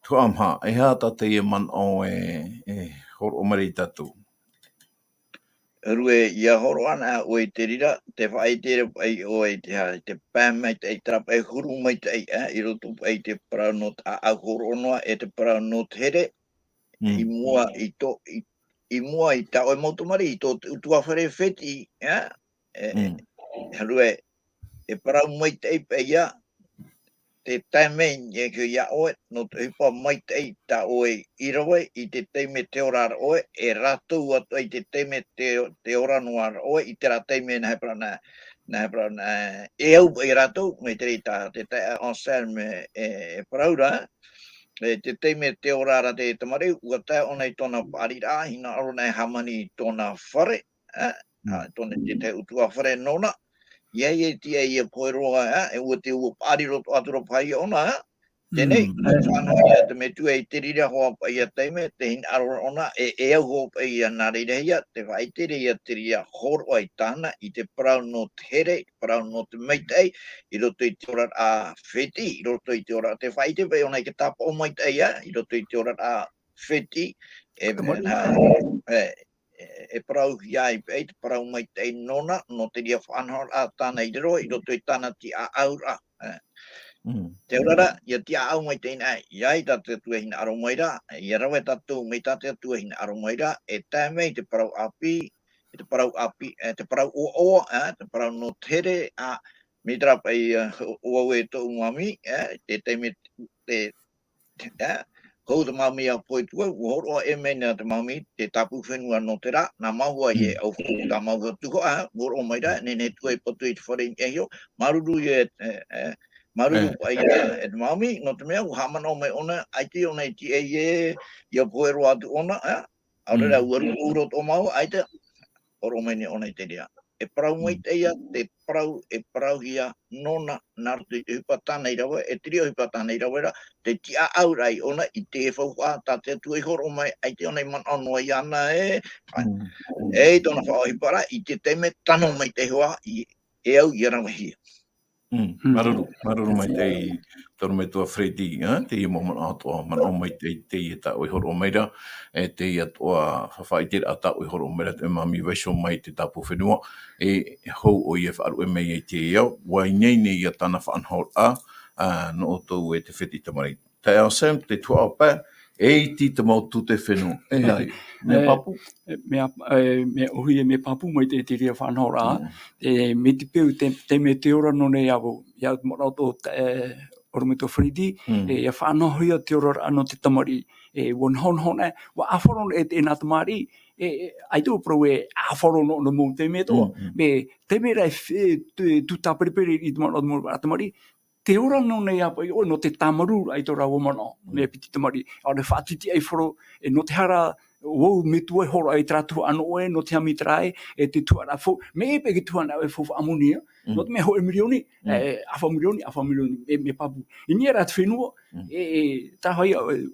Tuamha, e hea tātou i man o horo o marei tātou. Rue ia horo ana o te rira, te whaitere ai o te pāmai te trapa e huru mai te i roto ai te parau no a ahuru noa e te parau no here, i mua i ta o motomari, i tō utua whare wheti, rue, e parau mai te ia, te taimei e ku ia oe, no te hipa mai te ta oe Irava I te teime te ora oe, e ratou atu I te teime te ora noa oe, I te ra teime na hepra na e au I ratou, me te rita, te ensemble e Paraura, te teime te ora ra te tamari, ua tae ona I tona parira, hina aro nei hamani tona whare, tona te utua whare nona, Ye TIAAU pohe roa e ua te ua pāriro atura pai ona tēnei no whanau ia te metua I te rira hoa pai a teime te hin aro ona e au hoa pai a nā reira ia te whaitere ia te rira horo ai tāna I te parau no te here, parau no te meitei I roto I te ora a wheti, I roto I te ora te whaite pai ona I ke tapa o meitei I roto I te ora a wheti e parau iai pei te parau mai te nona no te ria whanhor a tāna I rero I roto I tāna TIAAU ra. Te urara, ia TIAAU mai te ina iai ta te tua hina aro maira, ia rawe tatou mai ta te tua hina aro maira, e tae mei te parau api, te parau o, te parau no tere, me tra pai o e to umami, te teime te Kou te mami a poe tua, uhoro e mena te mami, te tapu whenua no te rā, nā mahua I e au whu tā mahua tuko uhoro mai rā, nene tua I potu I te whare I hio, maruru maruru pai e te mami, no te mea, uhamana o mai ona, aiti ona I teie, ia poe ROA'TU ona, aurera uaru uro tō mau, aita, oro mai ne ona I te rea. E parau mai te ia, te parau hia nona naru te ohipa tāna Irava, e tiri ohipa tāna Irava, te TIAAU rai ona I te whauwha, tā te atu I horo mai, ai te ona I man anua I ana e tōna whaohipa ra, I te teime tano mai te hoa, e au I arawahia. Maruru mai te toro me tua Fredi, te I mo mana atua, mana o mai te I ta oi horo maira, te I atua whawhaitere a ta oi horo maira, te mami weisho mai te tapu whenua, e hou o I e whaaru e mei e te iau, wai nei nei I a tana whaanhor no o tau e te wheti tamari. Te ao Sam, te tuatapapa, e ti te mau tu te whenua. E hai, mea papu? Me ohi e me papu mai te ria whanhora, me te peu te me te ora no nei awo, ia mora o Oromito Fredi, ia whanohia te ora ano te tamari, wan hon wa aforon e nā tamari, ai tō pro e aforon no mō te me tō, me te me rai tu tāperepere I te mora o mō tamari, te ora no nei apa I no te tamaru ai tō rau mana, me piti tamari, au ne whaatiti ai whoro, no te hara, wau me tua horo ai tratu ano e no te ami trai e te tuara fo me e pe ke tuana e fo amonia no te me ho milioni afa milioni me papu ini era te whenua ta hai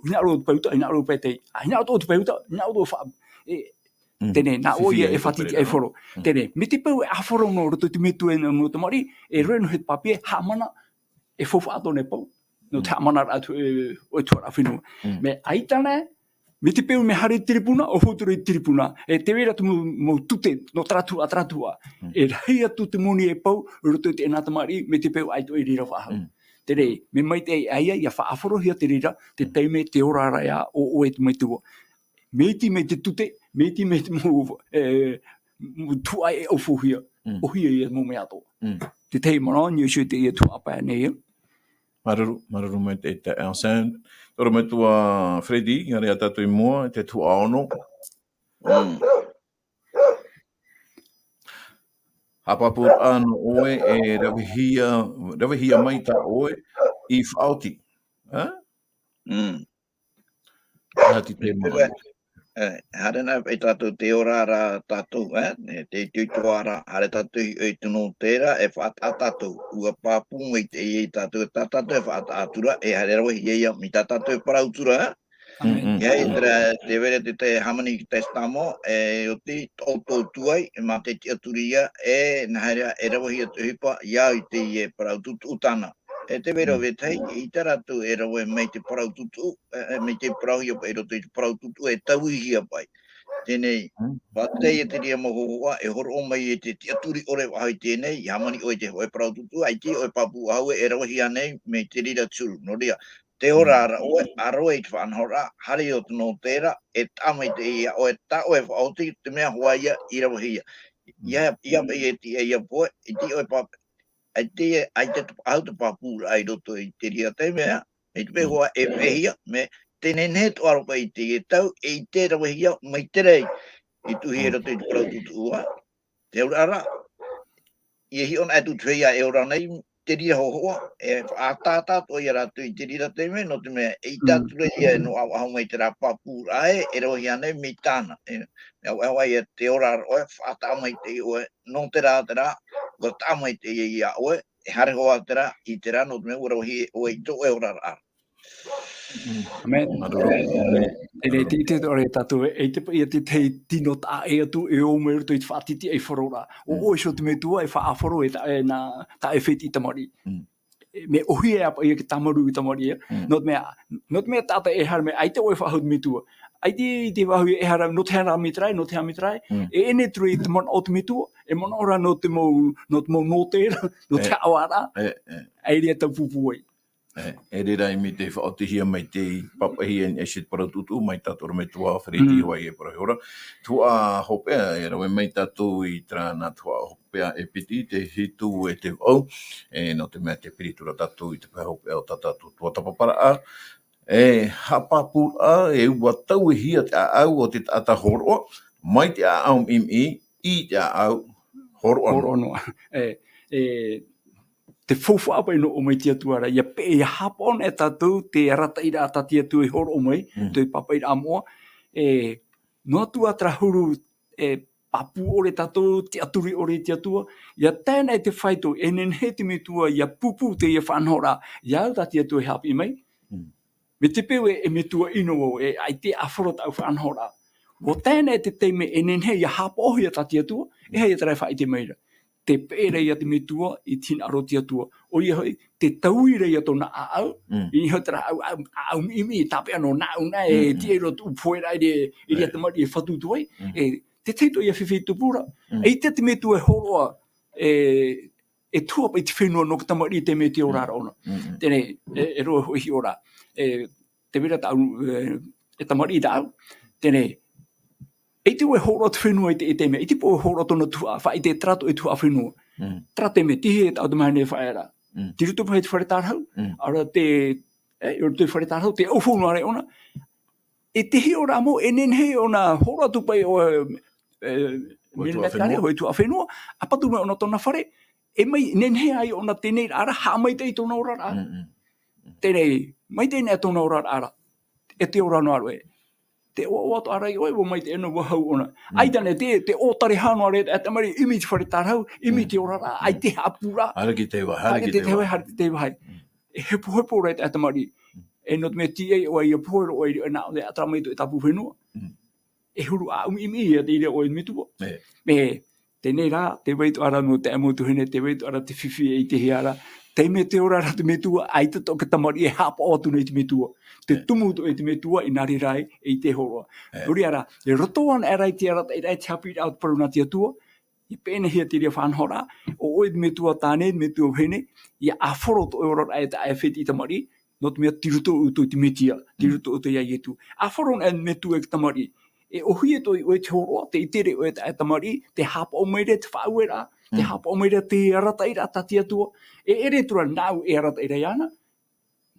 ina ro pauta ina ro pete ina ro te pauta ina ro fa tene na o e fatiti ai foro tene me te pau a foro no ro te me tu e no te mari e reno het papie ha mana e fo fa ne pau no te mana atu o tuara whenua me aitana me te peu me hare tiripuna, o hotoro I tiripuna. E te wera tu mo tute, no tratua. E rei atu te moni e pau, roto te enatamari, me te peu aito I rira whahau. Te rei, me mai te aia, ia whaaforohia te rira, te teime, te orara ea, o e tu mai tua. Meiti me te tute, meiti me te mo tua e au fuhia, ohia I mo me ato. Te tei mana, ni usio te ia tuapa nei. Maruru mai te Elsan. Toro me tua Fredi, ngare a tatou I mua, te tua ono. Hapapur ano oe e rawihia mai ta oe I whaoti. Hati te mua. Harena e tatou te ora ra tatou, te tuituara, hare tatou I tuno tera e whaata tatou, ua papu mai te I tatou, tatou e whaata atura, e hare rawa ia mi tatou e parautura, te vere te hamani ki te stamo, o te tōtou tuai, ma te tiaturia, na hare e rawa hia te hipa, iau I te I paraututu utana. E te wera wetei, I te ratu e rawe mei te paraututu, mei te parauhia pai roto I te paraututu e tauhia pai. Tēnei, whatei e te ria mohohoa, e horo o mai e te tiaturi ore wahai tēnei, I hamani o te hoe paraututu, ai te oe papu aue e rawahia nei, mei te rira tūru, no ria. Te ora ara oe, aroe I te whanhora, hare o tuno tēra, e tamai te ia, oe ta oe whaoti, te mea hoa ia I rawahia. Ia pei e te ia poe, I te oe papu, ai te autapaparaa ai roto i te ria te mea, e te pehoa e feia, me tene net o aroka i te tau, e te rawahia mai te rei, i tu hera te parau tutua, te ôraa, i hi on atu feia e ôraa nei, te ria hohoa, e whaatata to i ratou i te ria te mea, no te mea, e tatu rei e no au mai te rā paparaa e rawahia nei mi tāna, me au ai e te ôraa oe, whaata mai te oe, no te rā, ko tā mai te ia oe, e hare hoa te rā, i te rā, no te mea, urawahi oe i tō e ôraa. Amen. Ele te ore tatou e te pai te tino ta e atu e o me ruto i te whaatiti e wharora. O so te me tua e whaaforo e ta e wheti i tamari. Me ohi e apa i ke tamaru i tamari e. No te mea tata e hara me ai te oe whaahut me tua. Ai te wahu e hara no te hara mitrai, no te hara mitrai. E ene tru i te mon o te me tua. E mon ora no te mo no te era, no te awara. Ai rea tau pupu ai. E rera i mi te whaotihia mai te papai e sit paratutu mai tatou mai tua whareti hoai e parahora. Tua hopea e rawe mai tatou i trana tua hopea e piti te hitu e te au. E no te mea te piritura tatou i te hopea o tatou tuatapaparaa. E hapapura e ua tau e hia te au o te tata horoa. Mai te au imi i te au horoa. Horoa. Te fōwha apa ino o mai tia tuara. Ia pe ia hapon e tatou te rataira a tatia tu e horo o mai, te papai a moa. Noa tua trahuru papu ore tatou, te aturi ore tia tua. Ia tēnei te whaito, e nenhe te me tua, ia pupu te ia whanhora, ia au tatia tu e hapi mai. Me te peo e me tua ino o, e ai te awhorota au whanhora. Wo tēnei te teime e nenhe ia hapohi a tatia tua, e hei e tarai whai te meira. Te pēre ia te metua i tina arotia tua. O ia hoi, te tauire ia tōna au, i hoi tera au imi i tape anō nāu nā e tie rotu pohe rai i rea te mari e Fatu tuai. Te teito ia whiwhi tupura. E te metua e horoa e tua pa i te whenua no ka tamari te me te ora raona. Tēne, e roa hoi ora. Te vera tau, e tamari i tau. Tēne, e te ue horo te whenua i te mea, i te po horo tona tua, wha i te trato e tua whenua. Trate me, tihe e tau te mahane faaera. Ti rutu pahe te wharetarhau, ara te wharetarhau, te aufunu are ona. E te hi ora mo, e nenhe ona horo atu pai o minimekare, hoi tua whenua, apatu me ona tona whare, e mai nenhe ai ona tenei ara, ha mai tei tona ora ara. Tenei, mai tei tona ora ara, e te ora no aroe. Te o ato arai oi wo mai te eno wahau ona. Ai tane te o tari hano are te mari imi te wharetarhau, imi te orara, ai te hapura. Haraki te wai, haraki te wai. E hepo rei te mari. E no te mea TIAAU o ai a poero o ai na o te atramai to e tapu whenua. E huru a imi ia te ire o e mitua. Me tenei rā, te weitu ara no te amotu hene, te weitu ara te whiwhi e te heara. Te me te ora te metua, ai te toke tamari e hapa atu nei te metua. Te tumu to e te metua i nari rai e te horoa. Nori ara, e rotoan e rai te arata, e rai te Haapiiraa out paruna te atua, i pēne hea te rea whanhora, o oe te metua tāne, te metua hene, i a whoro to e ora e te aewheti i tamari, no te mea tiruto uto i te metia, tiruto uto i ai etu. A whoro e metua e tamari, e ohi e to i oe te horoa, te itere o e te tamari, te hapa o meire te faaea, te hapa o meira te arata ira tati atua. E ere tura nau e arata ira iana.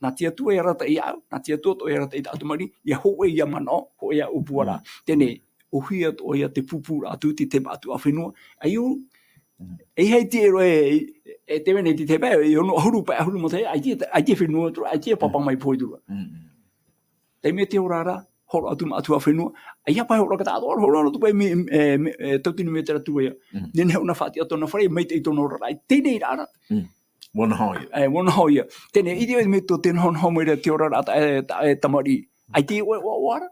Nā tia tua e arata i au, nā tia tua to e arata i tātumari, ia hoe ia mano, hoe ia upuara. Tēne, ohi atu ia te pupura atu, te atu a whenua. Ai u, e hei te ero e te wene te pēo, e ono ahuru pa ahuru mo te, ai te whenua tura, ai te papa mai poi tura. Te me te orara, horo atu ma atu a whenua, ai hapai horo ka tātua, horo atu pai tautini me te ratu ea. Nene una whati atona whare, mei te i tona ora rai, tēnei rara. Wana hoia. Wana hoia. Tēne, i te me tō tēne hon homo ira te ora rata e tamari. Ai te oe o wara.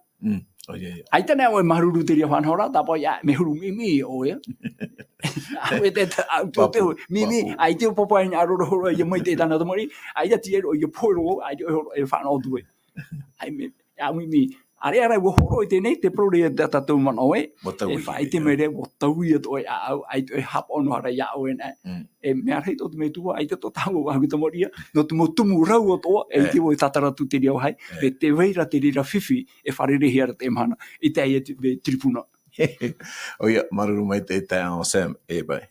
Ai tēne oe maruru te ria whanhora, tāpoi me huru mimi o ea. Awe te tōteo, mimi, ai te o papai ni arora horo ia mai te tāna tamari, ai te tiero o ia poiro, ai te horo e whanau tue. Ai me, mimi, are wo horo i tēnei, te prore e tatou mana oe, e whai te mere, wo tau ia to e au, ai te hapa ono hara ia oe nai. E mea rei tō te me tua, ai te tō tāngo wahu ta moria, no te mo tumu rau o toa, e te oi tataratu te reo hai, e te weira te rira whiwhi, e wharerehi ara te mana, i te ai e tripuna. Oia, maruru mai te o Sam, e bai.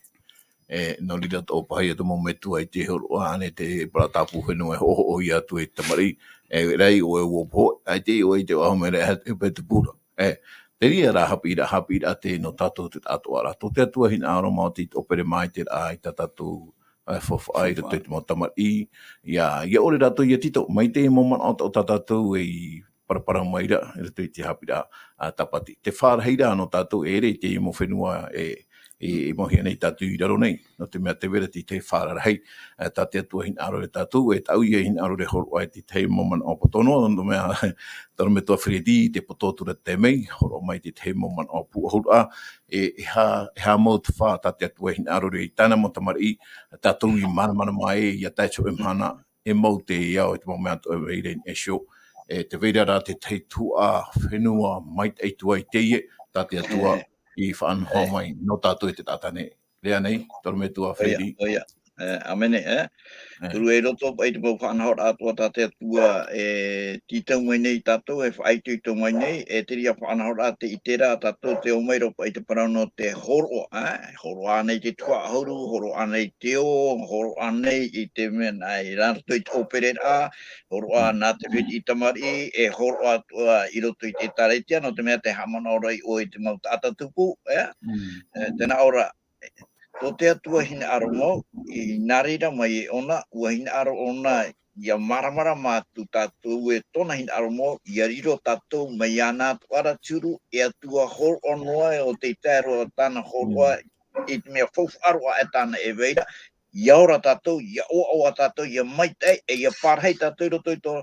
no lira tō pahi atu mo metu ai te horoa ane te paratapu whenua ho ia tu e tamari rei o e wopo ai te o i te waho mere e petu pura te ria ra hapira te no tatou te atua ra to te atua hina aro mau te opere mai te ai tatou whawhai te te mo tamari ia ore rato ia tito mai te mo man o tatou e parapara maira e te hapira tapati te whāreira no tatou e re te mo whenua e mohi nei tatu I raro nei, no te mea te wera te whārarahei, tā te atua hin aro re tātou, e tau ia hin aro re horo ai te te moman o potono, no mea, taro me tua whiredi, te pototura te mei, horo mai te te moman o puahura, ha mo te whā, tā te atua hin aro re tāna mo tamari, tātou I mana mai, ia tātou e mana, e mau te iau, e te mo mea to e reirein e sio, te veira rā te te tua whenua mai te tua I teie, tā te atua, I whaanho mai, no tātou e te tātane. Rea nei, toro me tua Fredi. Oia, amene, Turu e roto pa I te mau whanahor atua tā te atua titau mai nei tātou, whaaitu I tau mai nei, te ria whanahor a te itera tātou te omeiro pa I te parau no te horo, horo anei te tua Ahuru, horo anei te o, horo anei I te mena I rātou I te operera, horo anā te whiti I tamari, horo atua I roto I te taretia, no te mea te hamana ora I o I te mau tātou tupu, tēnā ora, Tō te atua hina aro mau, I nārira mai e ona, ua hina aro ona, ia maramara mātu tātou e tōna hina aro mau, ia riro tātou mai ana tuara turu, e atua hor onoa e o te tēro o tāna horoa, I te mea fofu aroa e tāna e veira, ia ora tātou, ia oa tātou, ia maitei, e ia pārhei tātou I roto I tōna,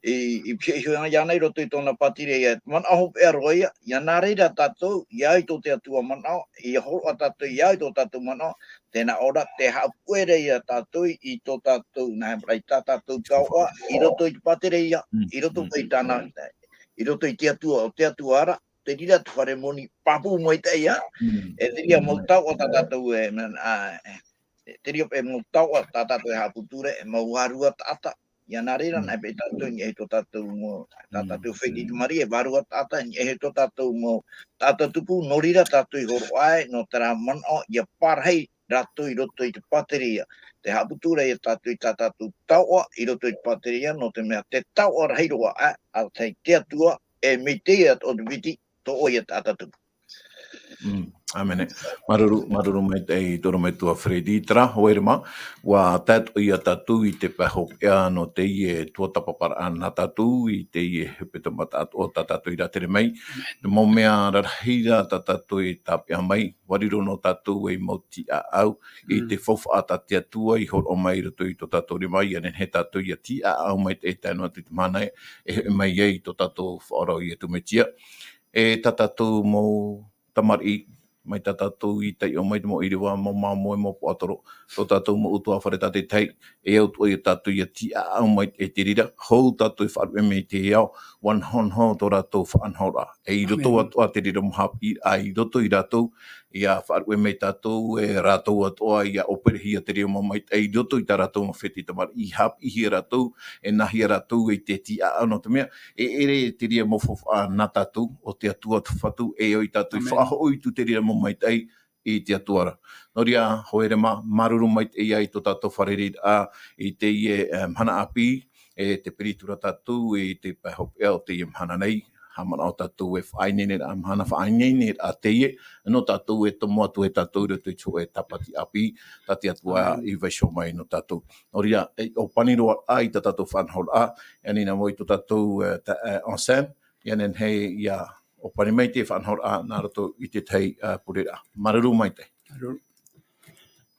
I pia ia nei roto I tōna patire, ia man aho pe aroia, ia nārira tātou, ia I tō te atua manao, ia horoa tātou, ia I tō tātou manao, tēnā ora te hapuere ia tātou, I tō tātou, nā heprai tātou kaua, I roto I te patire ia, I roto I tāna, I roto I te atua, o te atua ara, te rira tu whare moni papu mo I te ia, e te ria mau tau o tātou te rio pe mo tau a tātou e haputure e mau Varua tata ia nā reira nai pe tātou ni e to tātou mo tātou wheki tu mari e Varua tata ni e to tātou mo tātou tupu no rira tātou I horo ai no tera mana ia parhei ratou I roto I te pateria te haputure e tātou I tātou tau I roto I te pateria no te mea te tau a heiroa a te atua e me te o te viti to o ia tātou. Amene. Maruru mai te toro me tua Fredi tra hoerema wa tatu ia tatu I te pahopea no teie tuatapaparaa na tatu I teie hepetoma o tatu I ratere mai. Mo mea rarahira tatu I tapia mai wariro no tatu e mo TIAAU I te fofa ata te atua I horo mai rato I to tatu ri mai ane he tatu ia TIAAU mai te tano atu te mana e mai ei to tatu whaoro I tu metia. E tatu mo tamari mai tātou I tei o mai te mo Irava mo māmoe mo puatoro tō tātou mo utua whareta te tei e au tui tātou ia TIAAU mai e te rira hou tātou wharu e me te iau wan hon ho tō rātou whaanhora e I roto atua te rira mo Haapiiraa I roto I rātou ia wharu e me tātou e rātou atua ia operehia te rira mo mai e roto I tā rātou mo wheti tamar I hapihia rātou e nahia rātou e te TIAAU no te mea e ere te rira mo whawha nā tātou o te atua tu Fatu e o I tātou whaahoitu te rira mo mai tei I te atuara. No ria, hoere maruru mai te iai to tātou wharerid I te mhana api, te peritura tātou, te pahopea o te mhana nei, hamana o tātou e whainene mhana whainene teie, no tātou e tomo atu e tātou re tui e tapati api, tati atua I vaisho mai no tātou. No ria, o paniroa ai ta tātou whanhora e nina moi to tātou ensemble, ianen hei ia o pani mai te whanhora nā rato I te tei purera. Maruru mai te.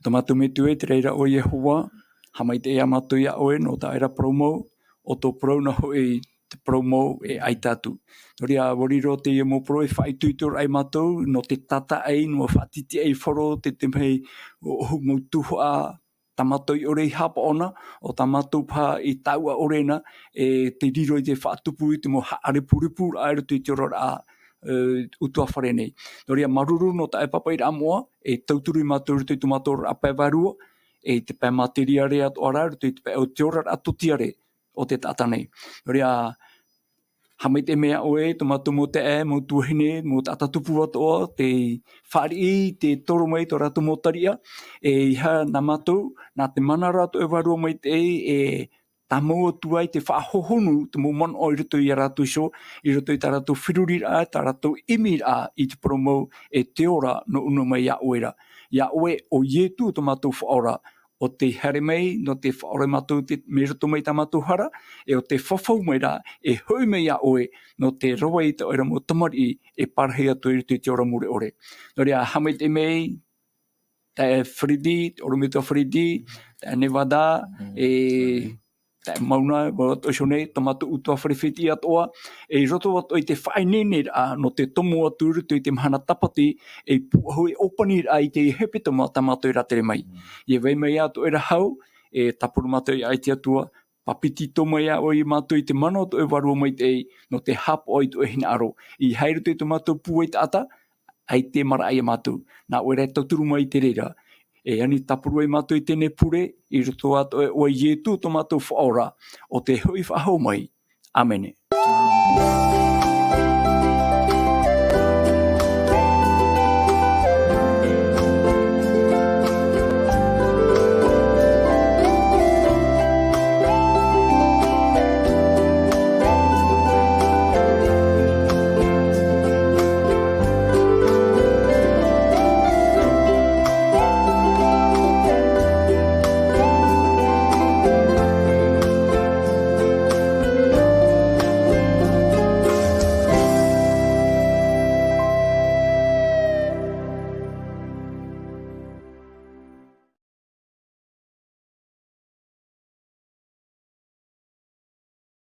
Tomatu me tue te reira o Yehova, hamai te ea matu ia oe no ta era promo, o to pro na hoi te promo e ai tatu. Nori a wariro te ia mo pro e whai tuitor ai matou, no te tata ai, no whatiti ai whoro, te mei o mo tuhua, tamatou I orei hapa ona, o tamatou pa I taua orena, e te riro I te whatupu I te mo haare puripura ai roto I te orora utua whare nei. Nori a maruru no ta e papai ra moa, e tauturu I matou roto I tu matou apai Varua, e te pai materia rea ôraa, roto I te pai o te ora atotia re o te tata nei. Nori a Hamai te mea oe, tomatu mo te e, mo tuahine, mo tatatupu atoa, te whari, te toro mai, to ratou mo taria, iha nā mātou, nā te mana ratou e Varua mai te tamau atu ai te whaahohonu, te mo man o i roto i a ratou so, i roto i tā ratou whiruri rā, tā ratou imi rā, i te promo te ora no uno mai ia oera. Ia oe o ietu to mātou whaora, o te here mai, no te whaore mātou me roto mai tā mātou hara, o te whawhau mai rā, hui mai a oe, no te rawa i te oera mo tamari, parahea tu i te ora mure ore. No rea, hamai te mei, te Fridi, oromito Fridi, te Nevada, te mauna, o shonei, tamatu utua wharewhiti atoa, roto atu i te whainene rā, no te tomu atu rutu i te mahana tapati, puahui opani rā i te hepetoma tamatu i ratere mai. Wei mai atu era hau, tapuru mātou i aiti atua, papiti toma ia o i mātou i te mana atu e Varua mai te no te hapo o i tu e hina aro. I heirutu i tu mātou pua i te ata, ai te mara ai a mātou. Nā oera e tauturu mai te reira. Ani tapuru ai mātou i tēnei pure, i roto atu e o i ietu to mātou whaora, o te hui whahau mai. Amene.